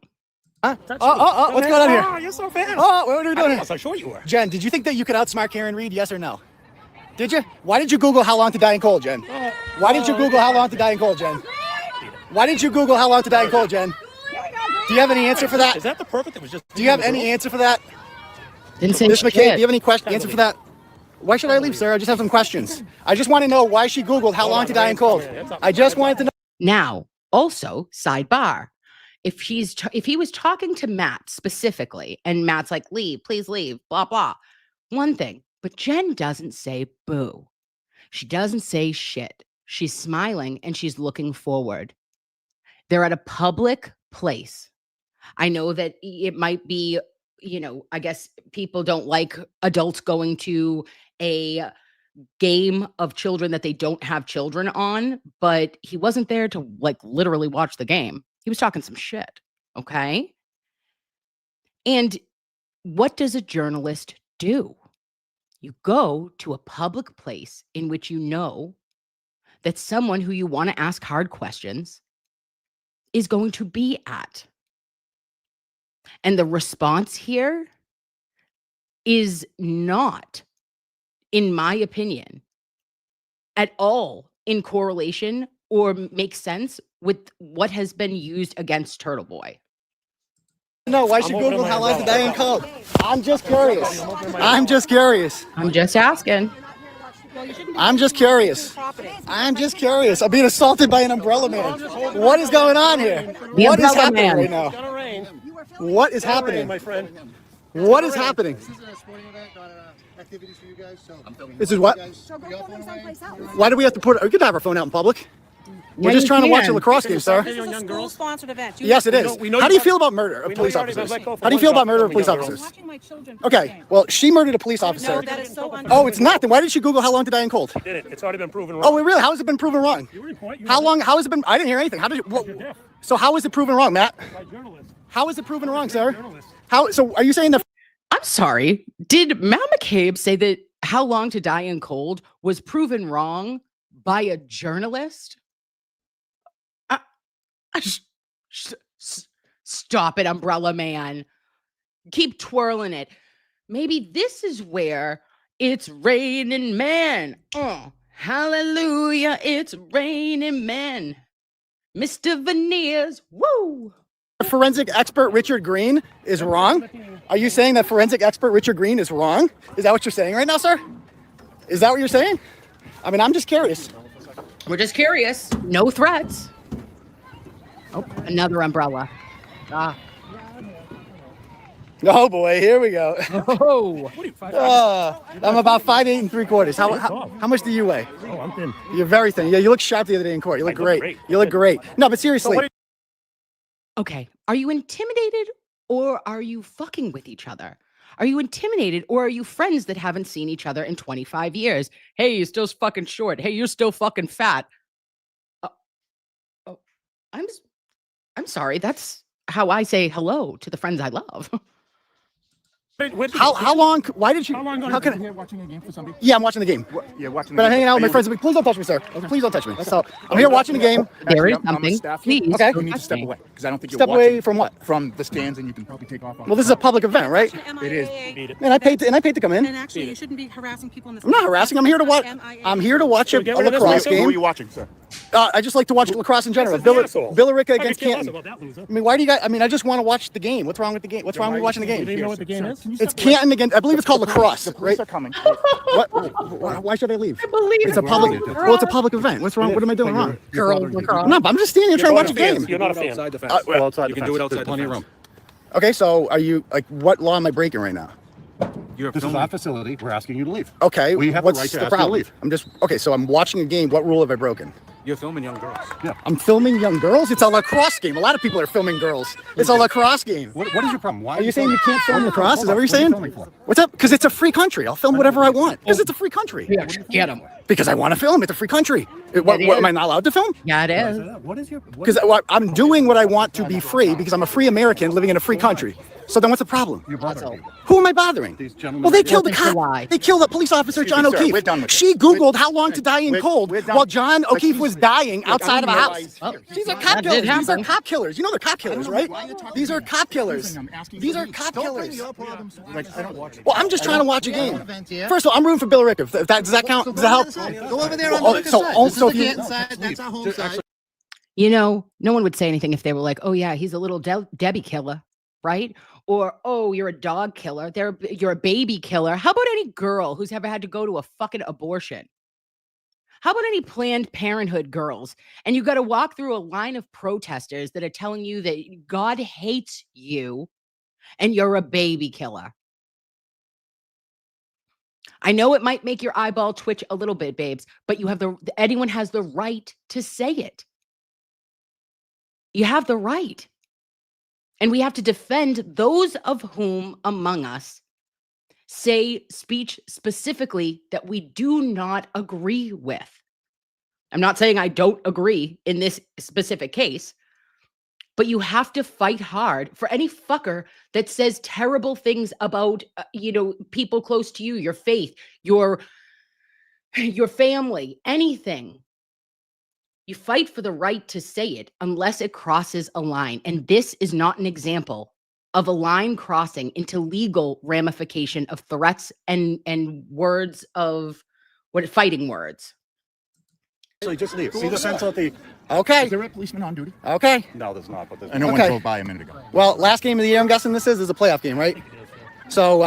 Huh? Touch Oh, me. what's going on here? Oh, you're so fast. Oh, what are we doing I here? was so sure you were. Jen, did you think that you could outsmart Karen Reed? Yes or no? Did you? Why did you Google how long to die in cold, Jen? Why did you Google how long to die in cold, Jen? Why did you Google how long to die in cold, Jen? Do you have any answer for that? Is that the perfect? It was just. Do you have any answer for that? Didn't say Ms. McCabe, do shit. you have any answer for that? Why should I leave, sir? I just have some questions. I just want to know why she Googled how long to die in cold. I just wanted to know. Now, also, sidebar. If he was talking to Matt specifically, and Matt's like, leave, please leave, blah, blah, one thing. But Jen doesn't say boo. She doesn't say shit. She's smiling and she's looking forward. They're at a public place. I know that it might be, I guess people don't like adults going to a game of children that they don't have children on, but he wasn't there to like literally watch the game. He was talking some shit. Okay. And what does a journalist do? You go to a public place in which you know that someone who you want to ask hard questions is going to be at. And the response here is not, in my opinion, at all in correlation or makes sense with what has been used against Turtle Boy. No, why she Google how long to die in cold? I'm just curious. I'm just curious. I'm just asking. I'm just curious. I'm just curious. I'm being assaulted by an umbrella man. What is going on here? What is umbrella happening man. right now? Gonna rain. What is Gonna rain, happening? my friend. What is happening? This is a sporting event, not activities for you guys. So I'm filming. This is what? So go film someplace else. Why do we have to put? We could have our phone out in public. We're Yeah, just you trying to watch a can. lacrosse game, sir. Young This is a girls. school-sponsored event. Yes, it is. we know How you do you got- feel about murder of we know police you already officers? let go for How do you one feel job about murder of filming police young officers? girls. Watching my children. Okay, well, she murdered a police No, officer. that is so unfair. Oh, it's not. Then why did she Google how long to die in cold? Did it? It's already been proven wrong. Oh, really? How has it been proven wrong? You were in court. You How were long? How has it been? I didn't hear anything. How did you? You're deaf. So how is it proven wrong, Matt? by journalists. How is it proven wrong, sir? Journalists. How? So are you saying that? I'm sorry. Did Matt McCabe say that How Long to Die in Cold was proven wrong by a journalist? Stop it, umbrella man. Keep twirling it. Maybe this is where it's raining men. Hallelujah, it's raining men. Mr. Veneers, woo. Forensic expert Richard Green is wrong? Are you saying that forensic expert Richard Green is wrong? Is that what you're saying right now, sir? Is that what you're saying? I mean, I'm just curious. We're just curious. No threats. Oh, another umbrella. Oh boy, here we go. Oh, I'm about 5'8" and 3/4. How much do you weigh? Oh, I'm thin. You're very thin. Yeah, you look sharp the other day in court. You look I look great. great. You look great. No, but seriously. what okay. Are you intimidated or are you fucking with each other? Are you intimidated or are you friends that haven't seen each other in 25 years? Hey, you're still fucking short. Hey, you're still fucking fat. I'm sorry. That's how I say hello to the friends I love. How long? Why did you? How long ago How did can? you watching a game for somebody? Yeah, I'm watching the game. you're watching. But I'm hanging out with my friends. Please don't touch me, sir. Please don't touch me. So I'm here watching the game. There is I'm a something. staff here. Please. Okay. You need to touch step me. away because I don't think you're Step watching away from what? from the stands, and you can probably take off. On Well, this is a public event, right? It is. Beat it. And I paid to come in. And actually, you shouldn't be harassing people in this. I'm not harassing. I'm here to watch. I'm here to watch a So get rid of this lacrosse one, too. Who are game. you watching, sir? I just like to watch lacrosse in general. This is the asshole. Billerica I could against care less Canton. about that loser. I mean, why do you guys? I mean, I just want to watch the game. What's wrong with the game? What's wrong with watching the Do you game? even know what the game is? It's Canton against. I believe it's called lacrosse, right? Are coming. What? Why should I leave? I believe It's a public. Well, it's a public event. What's wrong? What am I doing wrong? girl lacrosse. No, but I'm just standing here trying to watch a game. You're not a fan. Outside the fence. Well, outside you can do it outside plenty the of fence. Okay, so are you like? What law am I breaking right now? You're This is filming. our facility. We're asking you to leave. Okay, We have the what's right to the ask you to problem? leave. I'm just okay. So I'm watching a game. What rule have I broken? You're filming young girls. I'm filming young girls. It's a lacrosse game. A lot of people are filming girls. It's a lacrosse game. What is your problem? Why Are you saying you can't film lacrosse? Is that what you're What are you saying? filming for? What's up? Because it's a free country. I'll film whatever I want. Because it's a free country. Yeah, get him. Because I want to film. It's a free country. What, It am I is. not allowed to film? Yeah, it is. What is your? Because I'm doing what I want to be free because I'm a free American living in a free country. So then what's the problem? You're bothering people. Who am I bothering? These gentlemen Well, they right killed the Listen to cop. why. They killed that police officer, John me, sir. O'Keefe. We're done with She this. Googled how long to die in cold we're done. while John O'Keefe Excuse was me. dying outside of a house. realize- Oh, These are that cop did killers. These are happen. cop killers. You know they're cop killers, right? These are cop killers. I'm asking These you to are leave. cop Don't bring killers. your problems. Like I don't watch it. Well, I'm just trying to watch a We have an game. event here. First of all, I'm rooting for Billerica. If that does that count? Does that help? Go over there on Oh, the other so- side. oh, This is so the if you- Canton side. That's our home side. You know, no one would say anything if they were like, "Oh yeah, he's a little Debbie killer," right? Or, "Oh, you're a dog killer. You're a baby killer." How about any girl who's ever had to go to a fucking abortion? How about any Planned Parenthood girls? And you got to walk through a line of protesters that are telling you that God hates you and you're a baby killer. I know it might make your eyeball twitch a little bit, babes, but you have anyone has the right to say it. You have the right. And we have to defend those of whom among us say speech specifically that we do not agree with. I'm not saying I don't agree in this specific case, but you have to fight hard for any fucker that says terrible things about, people close to you, your faith, your family, anything. You fight for the right to say it unless it crosses a line. And this is not an example of a line crossing into legal ramification of threats and words of fighting words. Actually, just leave. See the fence out the. Okay. Is there a policeman on duty? Okay. No, there's not. But I know one Okay. drove by a minute ago. Well, last game of the year, I'm guessing this is a playoff game, right? So,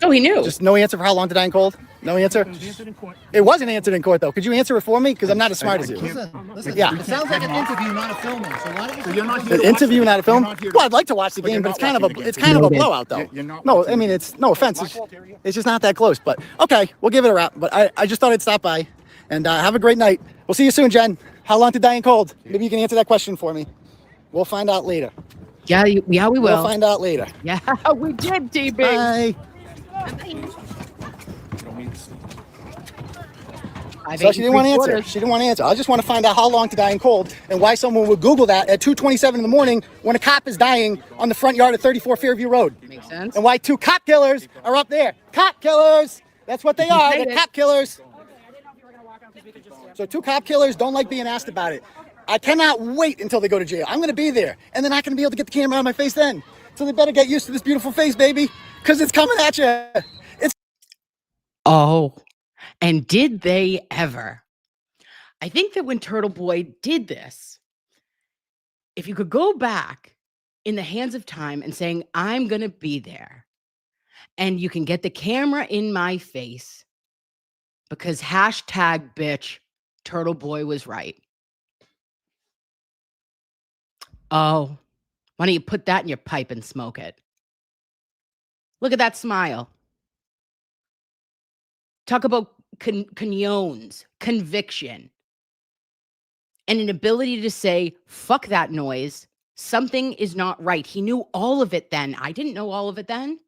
Oh, he knew. just no answer for how long to die in cold? No answer? Answered in court. It wasn't answered in court, though. Could you answer it for me? Because I'm not as smart as you. Listen, Yeah. it sounds like an interview, not a filming. So why don't you? You're not here An to watch interview, the not a film. You're not here to- Well, I'd like to watch the But game, you're but not it's kind of watching a the it's game. kind of a Noted. blowout, though. You're not No, watching I mean the it's no offense. My It's, fault area. it's just not that close. But okay, we'll give it a wrap. But I just thought I'd stop by and have a great night. We'll see you soon, Jen. How long to die in cold? Maybe you can answer that question for me. We'll find out later. Yeah, we We'll will. find out later. Yeah, we did, TB. Bye. I've So she eaten didn't want to 3/4. answer. She didn't want to answer. I just want to find out how long to die in cold and why someone would Google that at 2:27 in the morning when a cop is dying on the front yard of 34 Fairview Road. Makes sense. And why two cop killers are up there. Cop killers. That's what they are. say They're it. cop killers. So two cop killers don't like being asked about it. I cannot wait until they go to jail. I'm going to be there. And then I can be able to get the camera out of my face then. So they better get used to this beautiful face, baby. Because it's coming at you. It's Oh, and did they ever? I think that when Turtle Boy did this, if you could go back in the hands of time and saying, I'm going to be there, and you can get the camera in my face because hashtag bitch, Turtle Boy was right. Oh, why don't you put that in your pipe and smoke it? Look at that smile. Talk about conyones, conviction, and an ability to say, fuck that noise. Something is not right. He knew all of it then. I didn't know all of it then.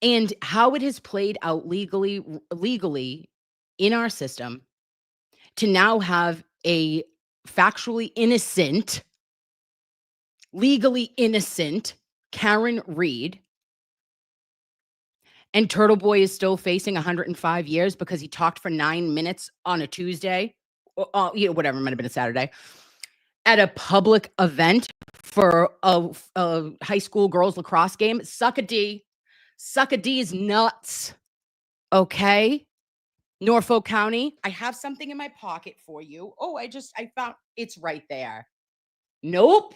And how it has played out legally in our system to now have a factually innocent, legally innocent Karen Reed. And Turtle Boy is still facing 105 years because he talked for 9 minutes on a Tuesday, or whatever, it might have been a Saturday, at a public event for a high school girls lacrosse game. Suck a D. Suck a D's nuts. Okay? Norfolk County, I have something in my pocket for you. Oh, I found it's right there. Nope.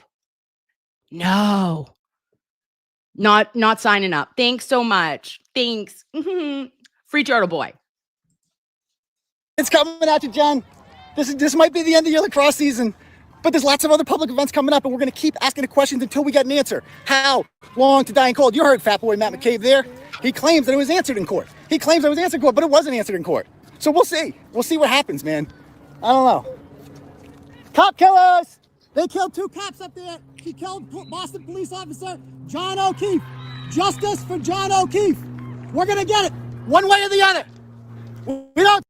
No. Not signing up. Thanks so much. Thanks. Free Turtle Boy. It's coming at you, Jen. This might be the end of your lacrosse season, but there's lots of other public events coming up, and we're going to keep asking the questions until we get an answer. How long to die in cold? You heard Fat Boy Matt McCabe there. He claims that it was answered in court. He claims it was answered in court, but it wasn't answered in court. So we'll see. We'll see what happens, man. I don't know. Cop killers! They killed 2 cops up there. He killed Boston police officer John O'Keefe. Justice for John O'Keefe. We're going to get it one way or the other. We don't.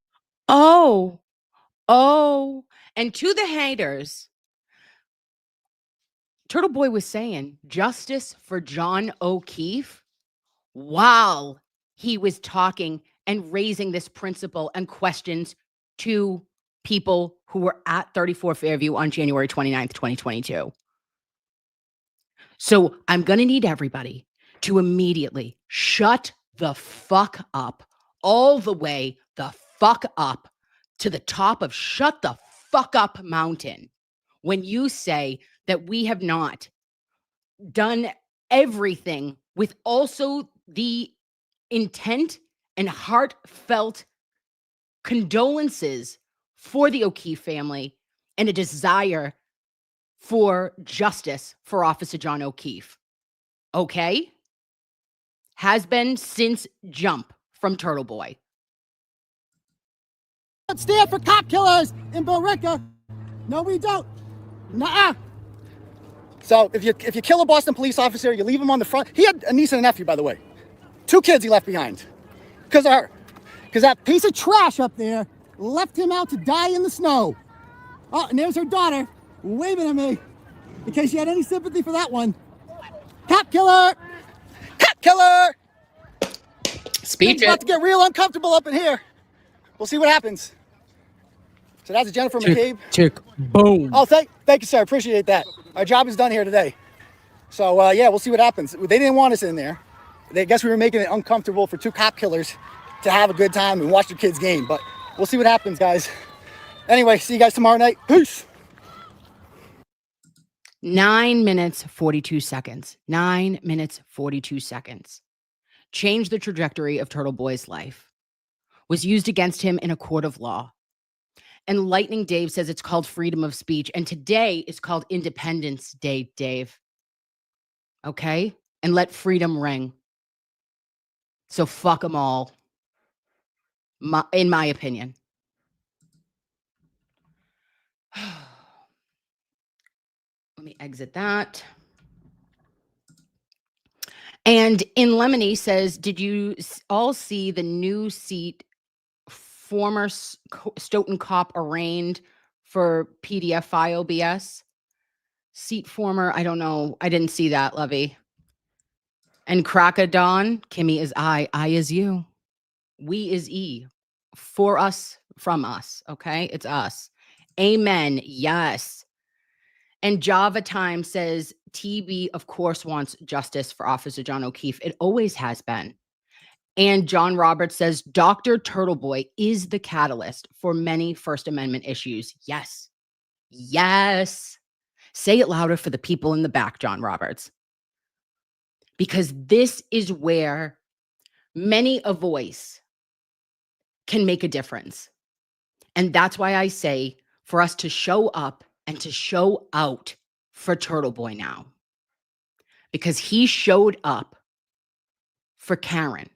Oh. And to the haters, Turtle Boy was saying justice for John O'Keefe while he was talking and raising this principle and questions to people who were at 34 Fairview on January 29th, 2022. So I'm going to need everybody to immediately shut the fuck up, all the way the fuck up to the top of Shut the Fuck Up Mountain when you say that we have not done everything with also the intent and heartfelt condolences for the O'Keefe family and a desire for justice for Officer John O'Keefe. Okay? Has been since jump from Turtle Boy. Stand for cop killers in Billerica. No, we don't. Nuh-uh. So if you kill a Boston police officer, you leave him on the front. He had a niece and a nephew, by the way. 2 kids he left behind. Because of her. Because that Piece of trash up there left him out to die in the snow. Oh, and there's her daughter waving at me in case you had any sympathy for that one. Cop killer. cop killer! Speech It's about to get real uncomfortable up in here. We'll see what happens. So that's Jennifer McCabe. Tick, boom. Oh, thank you, sir. Appreciate that. Our job is done here today. So, yeah, we'll see what happens. They didn't want us in there. They guess we were making it uncomfortable for 2 cop killers to have a good time and watch their kids' game. But we'll see what happens, guys. Anyway, see you guys tomorrow night. Peace. 9 minutes, 42 seconds. 9 minutes, 42 seconds. Changed the trajectory of Turtle Boy's life. Was used against him in a court of law. And Lightning Dave says it's called freedom of speech. And today is called Independence Day, Dave. Okay? And let freedom ring. So fuck them all. In my opinion. Let me exit that. And in Lemony says, did you all see the new seat former Stoughton cop arraigned for PDF file BS? Seat former, I don't know. I didn't see that, Lovey. And Cracadon, Kimmy is I is you. We is E. For us, from us, okay? It's us. Amen, yes. And Java Time says, TB, of course, wants justice for Officer John O'Keefe. It always has been. And John Roberts says, Dr. Turtleboy is the catalyst for many First Amendment issues. Yes. Yes. Say it louder for the people in the back, John Roberts. Because this is where many a voice can make a difference. And that's why I say for us to show up and to show out for Turtle Boy now. Because he showed up for Karen.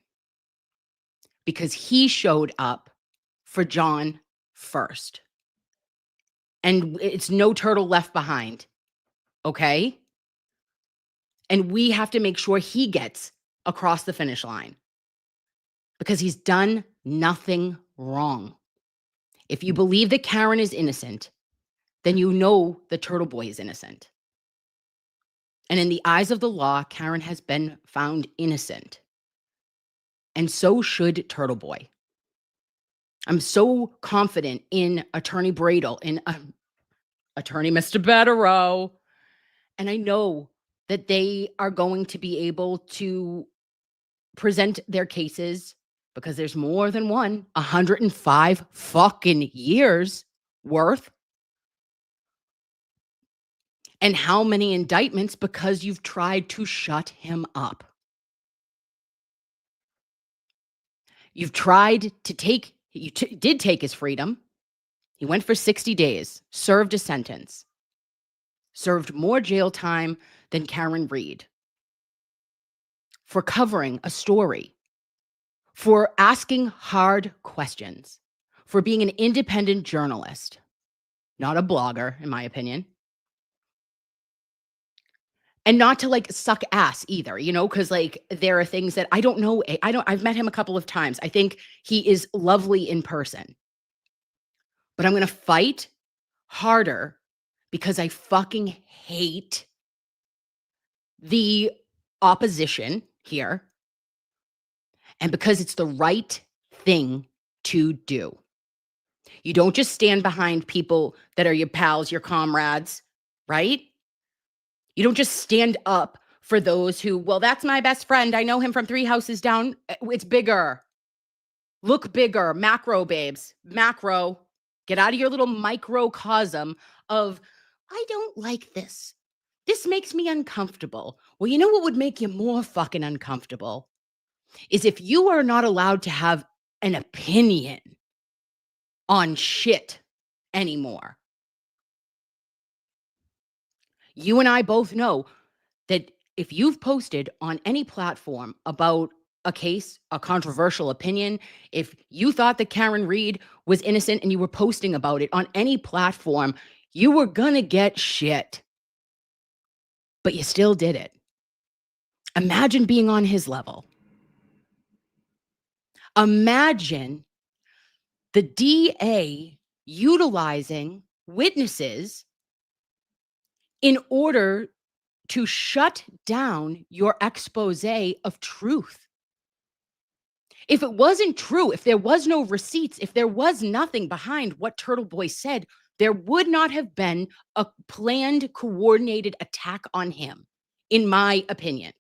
Because he showed up for John first. And it's no turtle left behind. Okay? And we have to make sure he gets across the finish line. Because he's done nothing wrong. If you believe that Karen is innocent, then you know the Turtle Boy is innocent. And in the eyes of the law, Karen has been found innocent. And so should Turtle Boy. I'm so confident in Attorney Bradle, in Attorney Mr. Betterow. And I know that they are going to be able to present their cases because there's more than one, 105 fucking years worth. And how many indictments because you've tried to shut him up? You've tried to take, did take his freedom. He went for 60 days, served a sentence, served more jail time than Karen Reed for covering a story, for asking hard questions, for being an independent journalist, not a blogger, in my opinion. And not to like suck ass either, you know, because like there are things that I don't know. I've met him a couple of times. I think he is lovely in person. But I'm going to fight harder because I fucking hate the opposition here. And because it's the right thing to do. You don't just stand behind people that are your pals, your comrades, right? You don't just stand up for those who, well, that's my best friend. I know him from 3 houses down. It's bigger. Look bigger. Macro, babes. Macro. Get out of your little microcosm of, I don't like this. This makes me uncomfortable. Well, you know what would make you more fucking uncomfortable? Is if you are not allowed to have an opinion on shit anymore. You and I both know that if you've posted on any platform about a case, a controversial opinion, if you thought that Karen Reed was innocent and you were posting about it on any platform, you were gonna get shit. But you still did it. Imagine being on his level. Imagine the DA utilizing witnesses in order to shut down your expose of truth. If it wasn't true, if there was no receipts, if there was nothing behind what Turtle Boy said, there would not have been a planned, coordinated attack on him, in my opinion.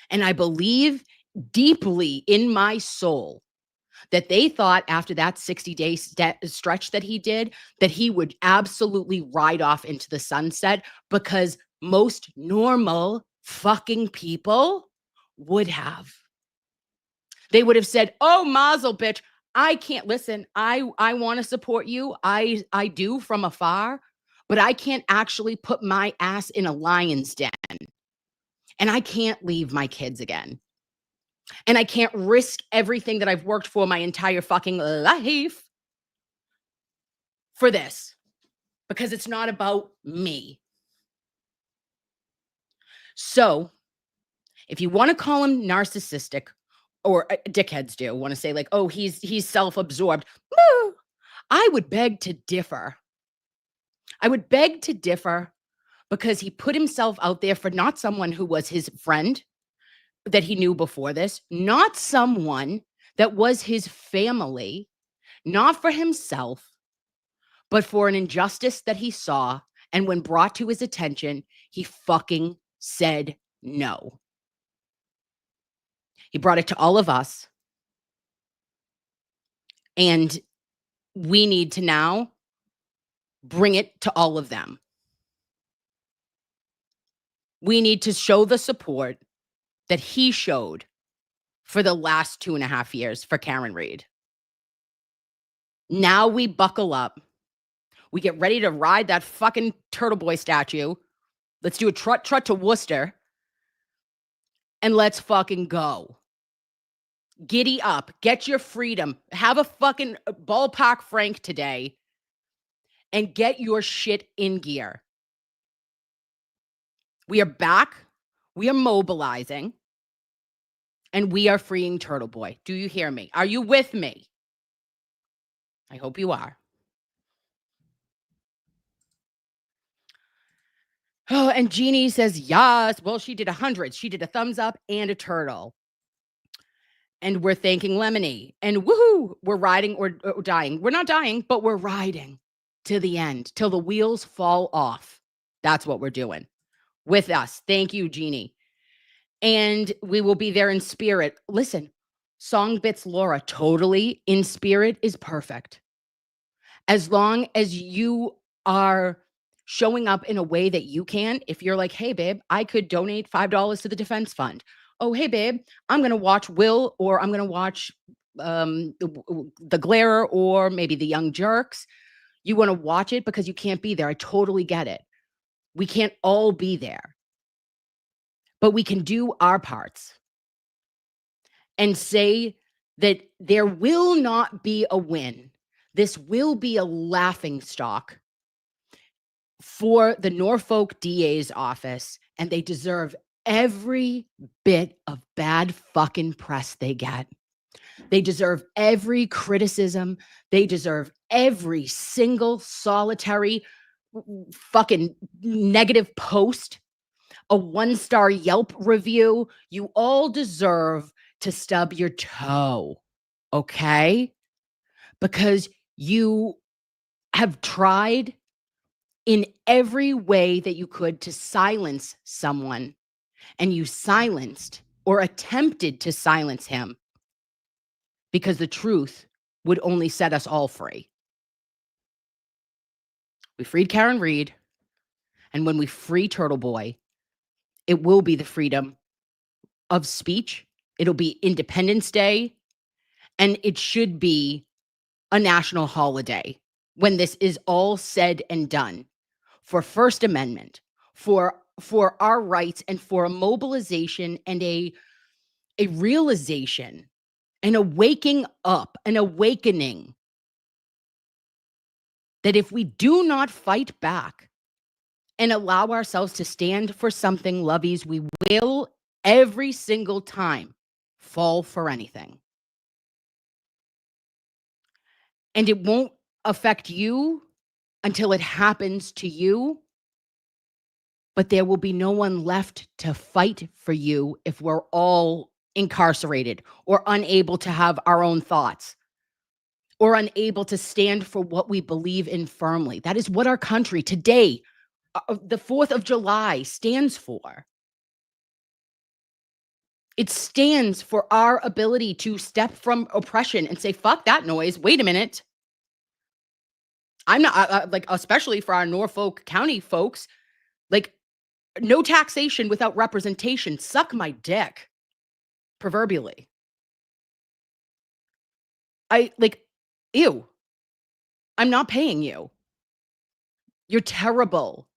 And I believe deeply in my soul that they thought after that 60-day stretch that he did, that he would absolutely ride off into the sunset because most normal fucking people would have. They would have said, oh, mazel, bitch, I can't listen. I want to support you. I do from afar, but I can't actually put my ass in a lion's den. And I can't leave my kids again. And I can't risk everything that I've worked for my entire fucking life for this because it's not about me. So if you want to call him narcissistic, or dickheads do want to say like, oh, he's self-absorbed. I would beg to differ. I would beg to differ because he put himself out there for not someone who was his friend that he knew before this, not someone that was his family, not for himself, but for an injustice that he saw. And when brought to his attention, he fucking said no. He brought it to all of us. And we need to now bring it to all of them. We need to show the support that he showed for the last 2.5 years for Karen Reed. Now we buckle up. We get ready to ride that fucking Turtle Boy statue. Let's do a trot to Worcester. And let's fucking go. Giddy up. Get your freedom. Have a fucking ballpark Frank today. And get your shit in gear. We are back. We are mobilizing. And we are freeing Turtle Boy. Do you hear me? Are you with me? I hope you are. Oh, and Jeannie says, yes. Well, she did 100. She did a thumbs up and a turtle. And we're thanking Lemony. And woohoo, we're riding or dying. We're not dying, but we're riding to the end, till the wheels fall off. That's what we're doing with us. Thank you, Jeannie. And we will be there in spirit. Listen, Song bits Laura totally in spirit is perfect. As long as you are showing up in a way that you can, if you're like, hey, babe, I could donate $5 to the defense fund. Oh, hey, babe, I'm going to watch Will, or I'm going to watch the Glare, or maybe the Young Jerks. You want to watch it because you can't be there. I totally get it. We can't all be there, but we can do our parts and say that there will not be a win. This will be a laughing stock for the Norfolk DA's office, and they deserve every bit of bad fucking press they get. They deserve every criticism. They deserve every single solitary fucking negative post, a 1-star Yelp review. You all deserve to stub your toe, okay? Because you have tried in every way that you could to silence someone, and you silenced or attempted to silence him because the truth would only set us all free. We freed Karen Reed, and when we free Turtle Boy, it will be the freedom of speech. It'll be Independence Day, and it should be a national holiday when this is all said and done, for First Amendment, for our rights, and for a mobilization and a realization, and a waking up, an awakening that if we do not fight back and allow ourselves to stand for something, loveys, we will every single time fall for anything. And it won't affect you until it happens to you. But there will be no one left to fight for you if we're all incarcerated or unable to have our own thoughts or unable to stand for what we believe in firmly. That is what our country today, the 4th of July, stands for. It stands for our ability to step from oppression and say, fuck that noise. Wait a minute. I'm not like, especially for our Norfolk County folks, like, no taxation without representation. Suck my dick, proverbially. Ew. I'm not paying you. You're terrible.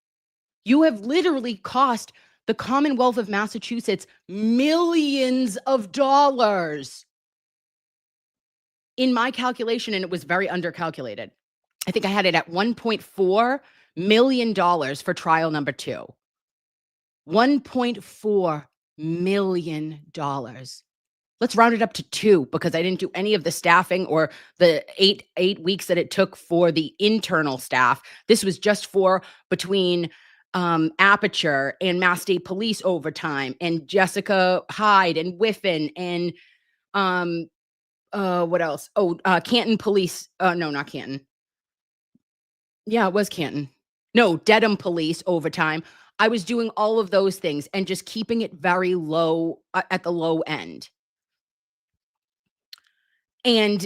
You have literally cost the Commonwealth of Massachusetts millions of dollars. In my calculation, and it was very undercalculated, I think I had it at $1.4 million for trial number 2. $1.4 million. Let's round it up to 2, because I didn't do any of the staffing or the eight weeks that it took for the internal staff. This was just for between Aperture and Mass State Police overtime and Jessica Hyde and Whiffen and what else? Canton Police. No, not Canton. Yeah, it was Canton. No, Dedham Police overtime. I was doing all of those things and just keeping it very low, at the low end. And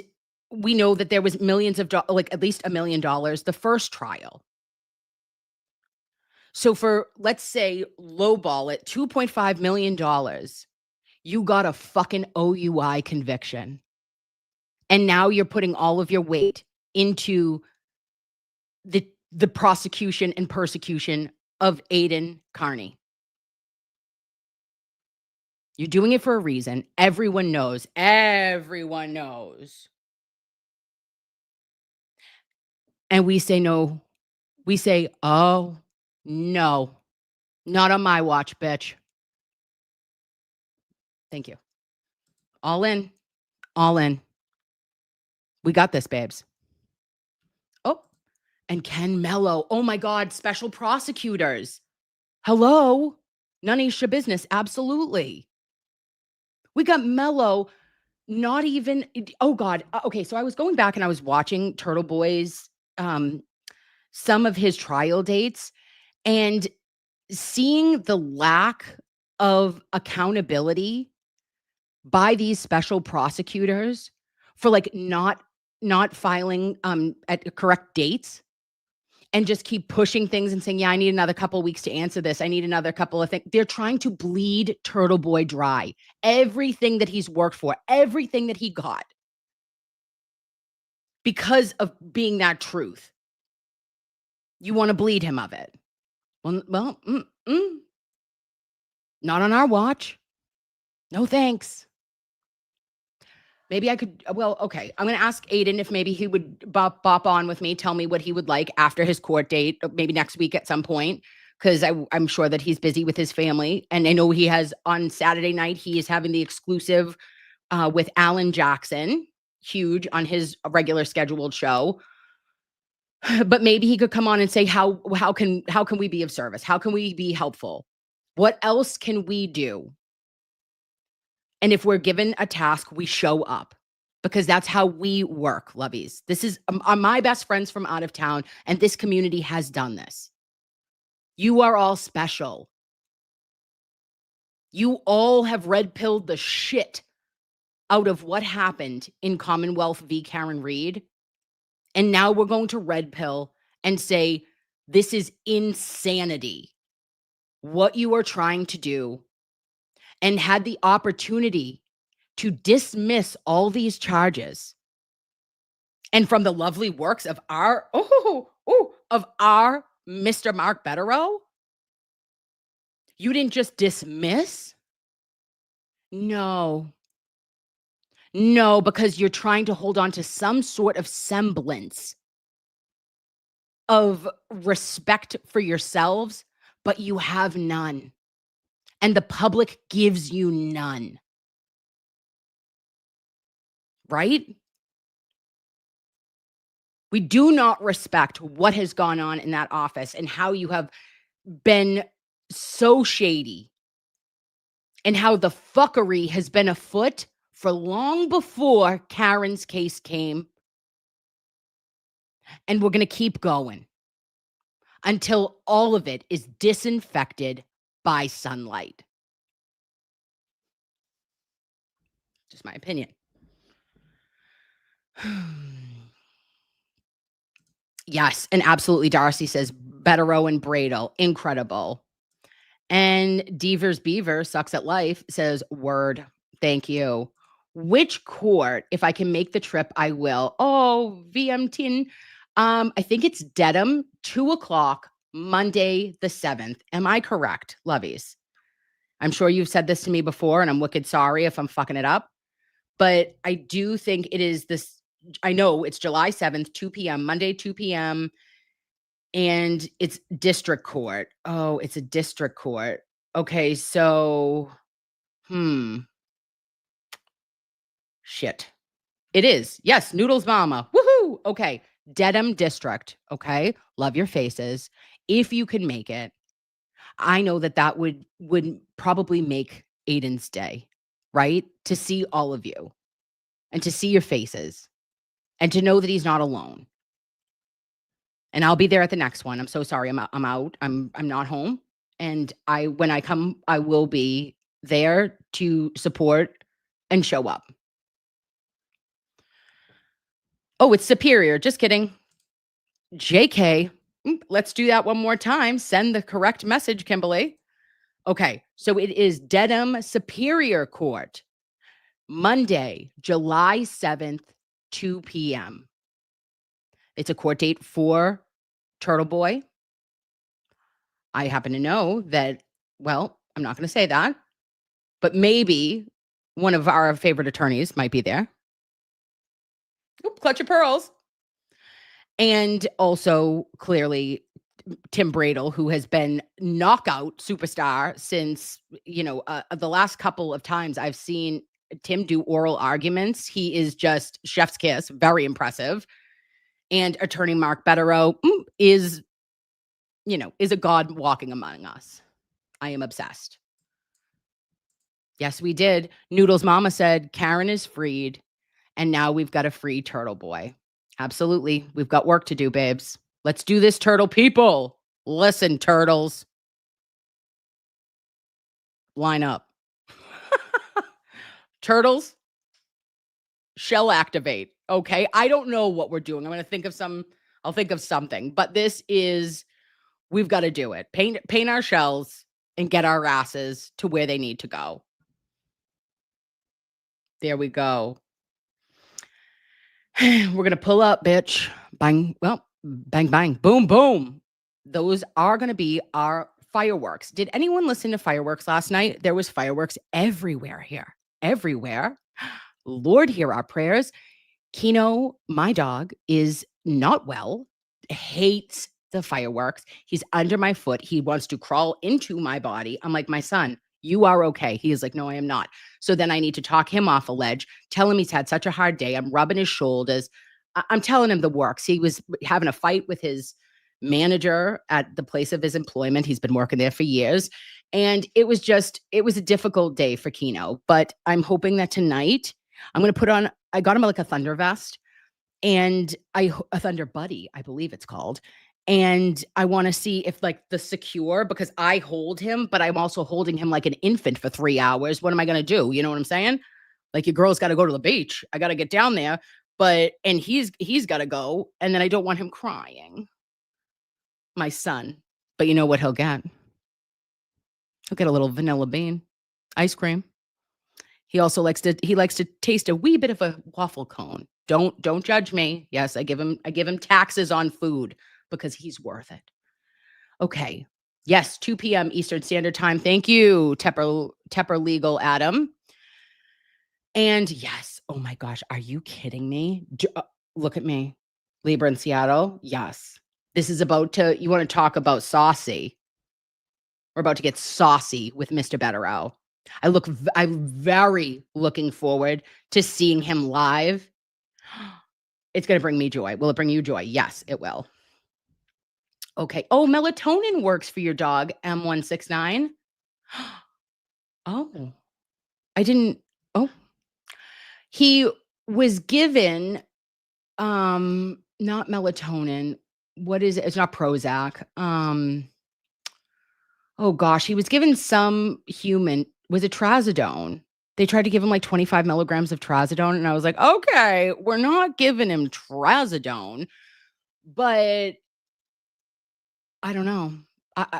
we know that there was millions of like at least $1 million the first trial. So for, let's say, lowball it, $2.5 million, you got a fucking OUI conviction. And now you're putting all of your weight into the prosecution and persecution of Aiden Carney. You're doing it for a reason. Everyone knows. Everyone knows. And we say no. We say, oh, no. Not on my watch, bitch. Thank you. All in. All in. We got this, babes. Oh, and Ken Mello. Oh my God, special prosecutors. Hello? None of your business. Absolutely. We got Mello, not even, oh God. Okay, so I was going back and I was watching Turtle Boy's, some of his trial dates, and seeing the lack of accountability by these special prosecutors for like not filing at correct dates, and just keep pushing things and saying, yeah, I need another couple of weeks to answer this. I need another couple of things. They're trying to bleed Turtle Boy dry. Everything that he's worked for, everything that he got, because of being that truth. You want to bleed him of it. Well, not on our watch. No thanks. Maybe I could, well, okay. I'm going to ask Aiden if maybe he would bop on with me, tell me what he would like after his court date, maybe next week at some point, because I'm sure that he's busy with his family. And I know he has on Saturday night, he is having the exclusive with Alan Jackson, huge on his regular scheduled show. But maybe he could come on and say, how can we be of service? How can we be helpful? What else can we do? And if we're given a task, we show up, because that's how we work, lovies. This is my best friends from out of town, and this community has done this. You are all special. You all have red-pilled the shit out of what happened in Commonwealth v. Karen Reed. And now we're going to red pill and say, this is insanity, what you are trying to do, and had the opportunity to dismiss all these charges. And from the lovely works of our Mr. Mark Betterow, you didn't just dismiss? No, because you're trying to hold on to some sort of semblance of respect for yourselves, but you have none. And the public gives you none. Right? We do not respect what has gone on in that office and how you have been so shady, and how the fuckery has been afoot for long before Karen's case came. And we're going to keep going until all of it is disinfected by sunlight. Just my opinion. Yes, and absolutely, Darcy says Betterow and Bradle, incredible. And Devers Beaver sucks at life says, word, thank you. Which court, if I can make the trip, I will. Oh, VM10. I think it's Dedham, 2:00, Monday the 7th. Am I correct, lovies? I'm sure you've said this to me before, and I'm wicked sorry if I'm fucking it up. But I do think it is this. I know it's July 7th, 2 p.m., Monday, 2 p.m., and it's district court. Oh, it's a district court. Okay, so, shit. It is. Yes, Noodles Mama. Woohoo! Okay, Dedham District. Okay, love your faces. If you can make it, I know that would probably make Aiden's day, right? To see all of you and to see your faces and to know that he's not alone. And I'll be there at the next one. I'm so sorry. I'm out. I'm not home. And when I come, I will be there to support and show up. Oh, it's Superior. Just kidding. JK. Let's do that one more time. Send the correct message, Kimberly. Okay. So it is Dedham Superior Court, Monday, July 7th, 2 p.m. It's a court date for Turtle Boy. I happen to know that, well, I'm not going to say that, but maybe one of our favorite attorneys might be there. Oop, clutch your pearls. And also, clearly, Tim Bradle, who has been knockout superstar since, the last couple of times I've seen Tim do oral arguments. He is just chef's kiss, very impressive. And attorney Mark Betterow is a god walking among us. I am obsessed. Yes, we did. Noodles Mama said Karen is freed, and now we've got a free Turtle Boy. Absolutely. We've got work to do, babes. Let's do this, turtle people. Listen, turtles. Line up. Turtles, shell activate. Okay. I don't know what we're doing. I'll think of something, but we've got to do it. Paint our shells and get our asses to where they need to go. There we go. We're going to pull up, bitch. Bang. Well, bang, bang. Boom, boom. Those are going to be our fireworks. Did anyone listen to fireworks last night? There was fireworks everywhere here. Everywhere. Lord, hear our prayers. Kino, my dog, is not well, hates the fireworks. He's under my foot. He wants to crawl into my body. I'm like, my son, you are okay. He is like, no, I am not. So then I need to talk him off a ledge, tell him he's had such a hard day. I'm rubbing his shoulders. I'm telling him the works. He was having a fight with his manager at the place of his employment. He's been working there for years. And it was a difficult day for Kino. But I'm hoping that tonight I'm going to put on, I got him like a thunder vest and a thunder buddy, I believe it's called. And I want to see if like the secure, because I hold him, but I'm also holding him like an infant for 3 hours. What am I going to do? You know what I'm saying? Like your girl's got to go to the beach. I got to get down there, and he's got to go. And then I don't want him crying. My son, but you know what he'll get? He'll get a little vanilla bean ice cream. He also likes to taste a wee bit of a waffle cone. Don't judge me. Yes, I give him taxes on food because he's worth it. Okay. Yes, 2 p.m. Eastern Standard Time. Thank you, Tepper Legal Adam. And yes, oh my gosh, are you kidding me? Look at me. Libra in Seattle. Yes. This is you want to talk about saucy. We're about to get saucy with Mr. Betterow. I'm very looking forward to seeing him live. It's going to bring me joy. Will it bring you joy? Yes, it will. Okay. Oh, melatonin works for your dog, M169. Oh, I didn't. Oh, he was given, not melatonin. What is it? It's not Prozac. Oh gosh, he was given some human, was it trazodone? They tried to give him like 25 milligrams of trazodone. And I was like, okay, we're not giving him trazodone, but I don't know.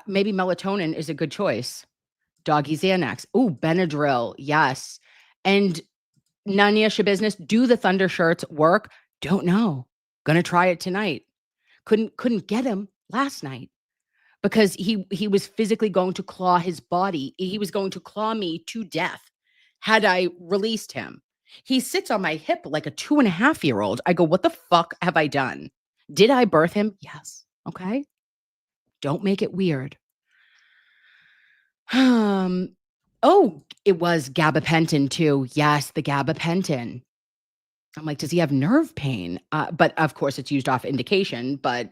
Maybe melatonin is a good choice. Doggy Xanax. Ooh, Benadryl. Yes. And none of your business. Do the thunder shirts work? Don't know. Gonna try it tonight. Couldn't get him last night because he was physically going to claw his body. He was going to claw me to death had I released him. He sits on my hip like a 2.5-year-old. I go, what the fuck have I done? Did I birth him? Yes. Okay. Don't make it weird. Oh, it was gabapentin too. Yes, the gabapentin. I'm like, does he have nerve pain? But of course it's used off indication, but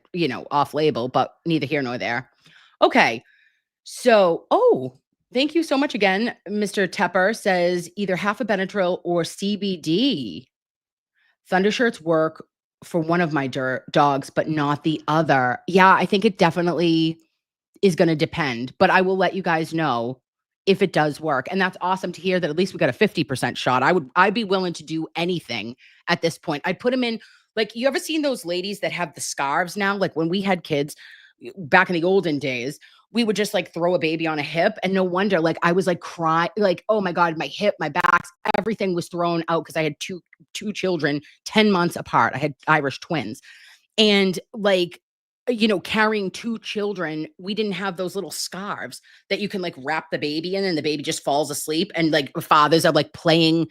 off label, but neither here nor there. Okay. So, thank you so much again. Mr. Tepper says either half a Benadryl or CBD. Thunder shirts work for one of my dogs, but not the other. Yeah, I think it definitely is going to depend, but I will let you guys know if it does work. And that's awesome to hear that at least we got a 50% shot. I'd be willing to do anything at this point. I'd put them in, like, you ever seen those ladies that have the scarves now? Like when we had kids back in the olden days, we would just like throw a baby on a hip, and no wonder, like I was like crying, like, oh my God, my hip, my back, everything was thrown out because I had two children 10 months apart. I had Irish twins. And like, carrying 2 children, we didn't have those little scarves that you can like wrap the baby in and the baby just falls asleep. And like fathers are like playing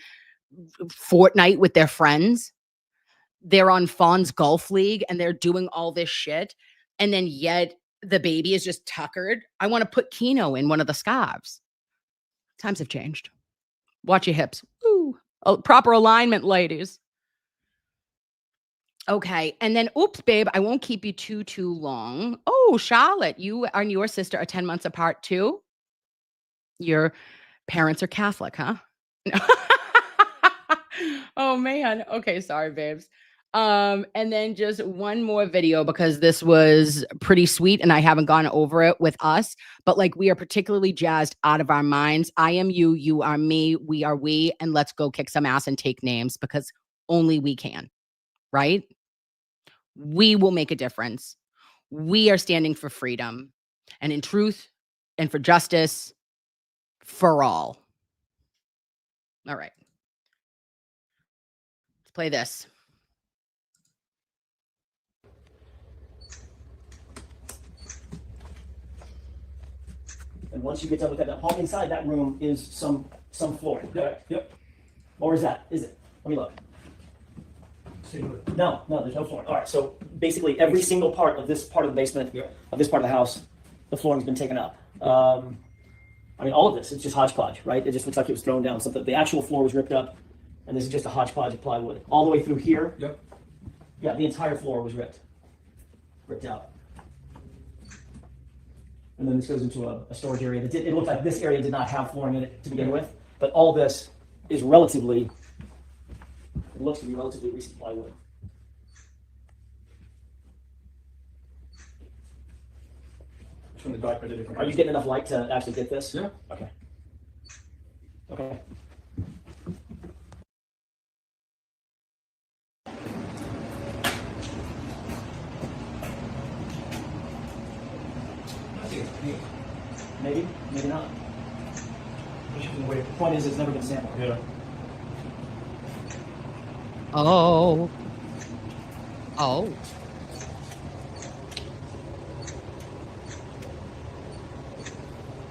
Fortnite with their friends. They're on Fawn's Golf League and they're doing all this shit. And then yet the baby is just tuckered. I want to put Kino in one of the scarves. Times have changed. Watch your hips. Ooh. Oh, proper alignment, ladies. Okay. And then, oops, babe, I won't keep you too long. Oh, Charlotte, you and your sister are 10 months apart too? Your parents are Catholic, huh? Oh, man. Okay. Sorry, babes. And then just one more video because this was pretty sweet and I haven't gone over it with us, but like we are particularly jazzed out of our minds. I am you, you are me, we are we, and let's go kick some ass and take names because only we can, right? We will make a difference. We are standing for freedom and in truth and for justice for all. All right. Let's play this. And once you get done with that hall inside, that room is some flooring. Yep. Or is that? Is it? Let me look. No, there's no flooring. All right, so basically every single part of this part of the basement, of this part of the house, the flooring's been taken up. I mean, all of this, it's just hodgepodge, right? It just looks like it was thrown down. Something. The actual floor was ripped up, and this is just a hodgepodge of plywood. All the way through here. Yep. Yeah, the entire floor was ripped out. And then this goes into a storage area. It looked like this area did not have flooring in it to begin with, but all this is relatively, it looks to be relatively recent plywood. From the dark, Are you getting enough light to actually get this? Yeah. Okay. Maybe, maybe not. The point is, it's never been sampled. Yeah. Oh.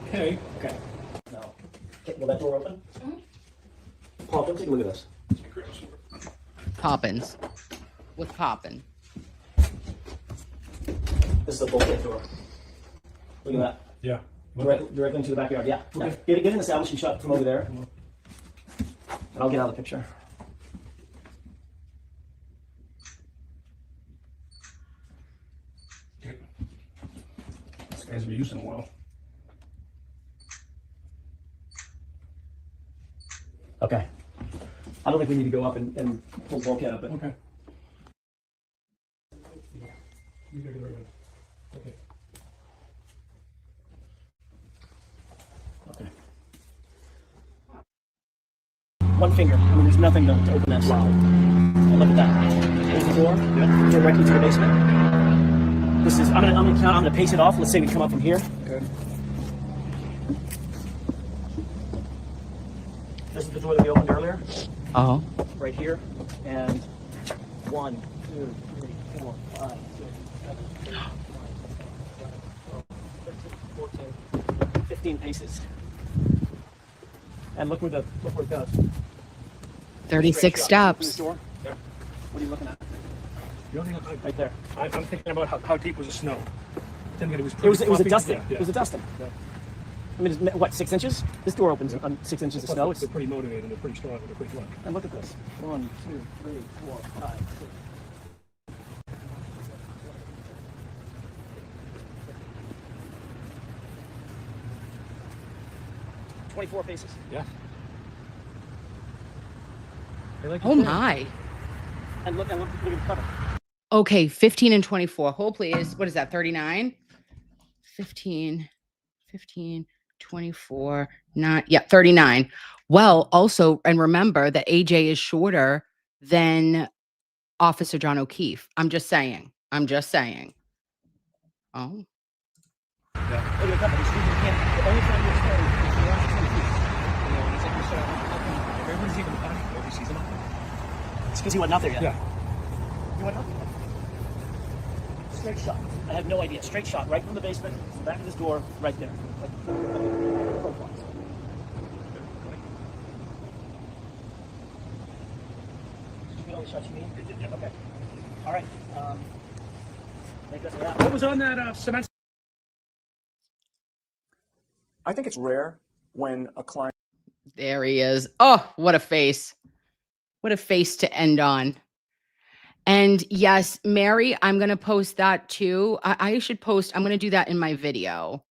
Okay. Okay. Now, okay, will that door open? Paul, come take a look at this. Poppins. What's poppin'? This is a bulkhead door. Look at that. Yeah. Directly into the backyard. Yeah. Okay. Get an establishing shot from over there. And I'll get out of the picture. This guy's been using a while. Okay. I don't think we need to go up and pull the bulkhead up. But Okay. You gotta get rid of it. Okay. Okay. One finger. I mean, there's nothing to open that slide. And look at that. There's the door. Yep. Directly to the basement. This is. I'm gonna count. I'm gonna pace it off. Let's say we come up from here. Okay. This is the door that we opened earlier. Oh. Right here. And 1, 2, 3, 4, 5, 6, 7, 8, 9, 10, 11, 13, 14, 15 paces. And look where it goes. 36 steps. Door. There. What are you looking at? The only thing Right there. I'm thinking about how deep was the snow. It was It was a fluffy. dusting. Yeah. It was a dusting. Yeah. I mean, it's, what, 6 inches? This door opens on 6 inches of snow. They're pretty motivated. They're pretty strong. They're pretty lucky. And look at this. 1, 2, 3, 4, 5, 6. 24 paces. Yeah. They like Oh my. And look at the cover. Okay, 15 and 24. Hold please. What is that? 39? 15, 24, 9. Yeah, 39. Well, also, and remember that AJ is shorter than Officer John O'Keefe. I'm just saying. Oh. Look at the cover. The only time you're standing is the last 20 feet. Everybody's even behind. Nobody sees them. It's because he wasn't out there yet. Yeah. You went up? Straight shot. I have no idea. Straight shot right from the basement, from the back of this door, right there. Profile. Did you get all the shots you need? Yeah. Okay. All right. Make us that. What was on that cement? I think it's rare when a client There he is. Oh, what a face. What a face to end on. And yes, Mary, I'm going to post that too. I should post, I'm going to do that in my video.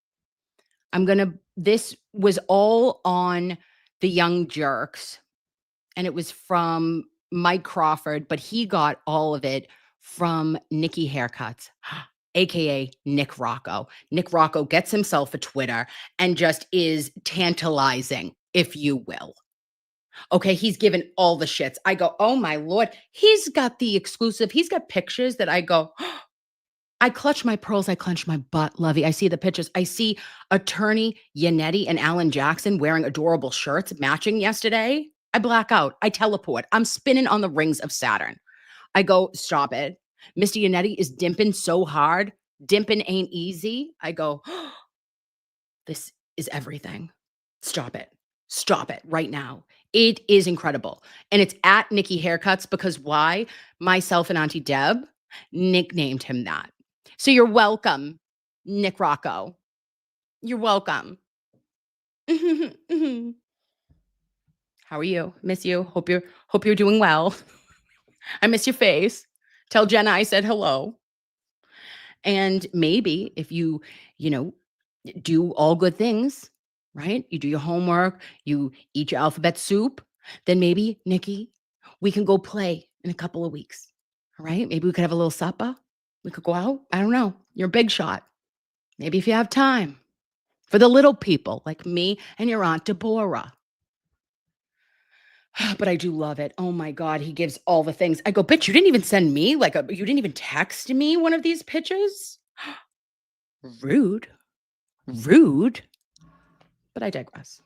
This was all on the Young Jerks. And it was from Mike Crawford, but he got all of it from Nikki Haircuts, aka Nick Rocco. Nick Rocco gets himself a Twitter and just is tantalizing, if you will. Okay, he's given all the shits. I go, oh my Lord, he's got the exclusive. He's got pictures that I go, I clutch my pearls, I clench my butt, Lovey. I see the pictures. I see attorney Yannetti and Alan Jackson wearing adorable shirts matching yesterday. I black out. I teleport. I'm spinning on the rings of Saturn. I go, stop it. Mr. Yannetti is dimping so hard. Dimping ain't easy. I go, this is everything. Stop it. Stop it right now. It is incredible. And it's at Nikki Haircuts because why? Myself and Auntie Deb nicknamed him that. So you're welcome, Nick Rocco. You're welcome. How are you? Miss you. Hope you're doing well. I miss your face. Tell Jenna I said hello. And maybe if you do all good things, right? You do your homework, you eat your alphabet soup, then maybe, Nikki, we can go play in a couple of weeks. All right? Maybe we could have a little supper. We could go out. I don't know. You're a big shot. Maybe if you have time for the little people like me and your Aunt Deborah. But I do love it. Oh my God, he gives all the things. I go, bitch, you didn't even send me you didn't even text me one of these pictures? Rude. Rude. But I digress.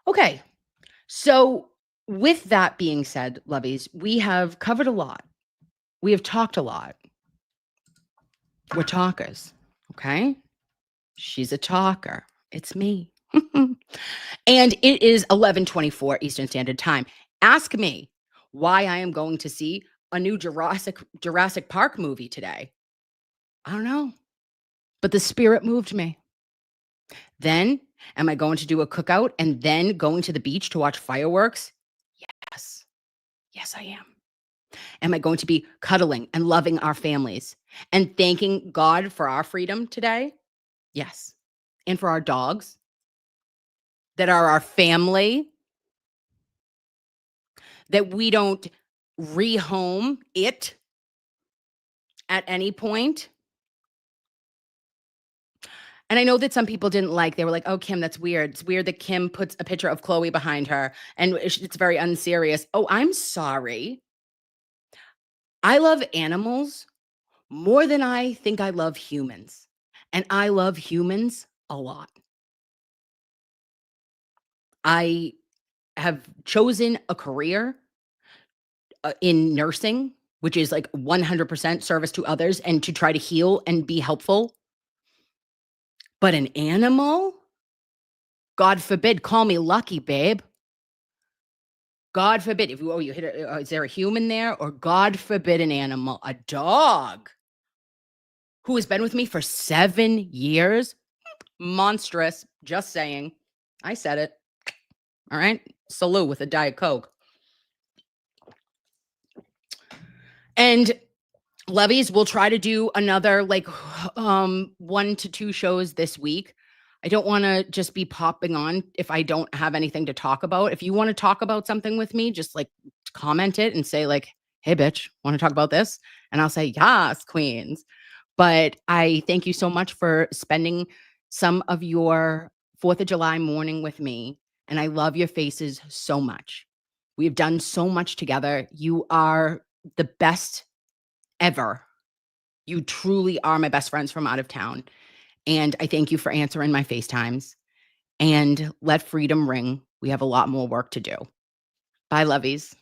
Okay. So with that being said, lovies, we have covered a lot. We have talked a lot. We're talkers. Okay. She's a talker. It's me. And it is 11:24 Eastern Standard Time. Ask me why I am going to see a new Jurassic Park movie today. I don't know. But the spirit moved me. Then, am I going to do a cookout and then going to the beach to watch fireworks? Yes. Yes, I am. Am I going to be cuddling and loving our families and thanking God for our freedom today? Yes. And for our dogs that are our family, that we don't rehome it at any point. And I know that some people didn't they were like, oh, Kim, that's weird. It's weird that Kim puts a picture of Chloe behind her and it's very unserious. Oh, I'm sorry. I love animals more than I think I love humans. And I love humans a lot. I have chosen a career in nursing, which is like 100% service to others and to try to heal and be helpful. But an animal? God forbid, call me lucky, babe. God forbid, if you hit is there a human there? Or God forbid an animal, a dog who has been with me for 7 years? Monstrous, just saying. I said it. All right? Salute with a Diet Coke. And Loveys, we'll try to do another 1 to 2 shows this week. I don't want to just be popping on if I don't have anything to talk about. If you want to talk about something with me, just comment it and say hey, bitch, want to talk about this? And I'll say, yes, queens. But I thank you so much for spending some of your 4th of July morning with me. And I love your faces so much. We've done so much together. You are the best ever. You truly are my best friends from out of town. And I thank you for answering my FaceTimes. And let freedom ring. We have a lot more work to do. Bye, lovies.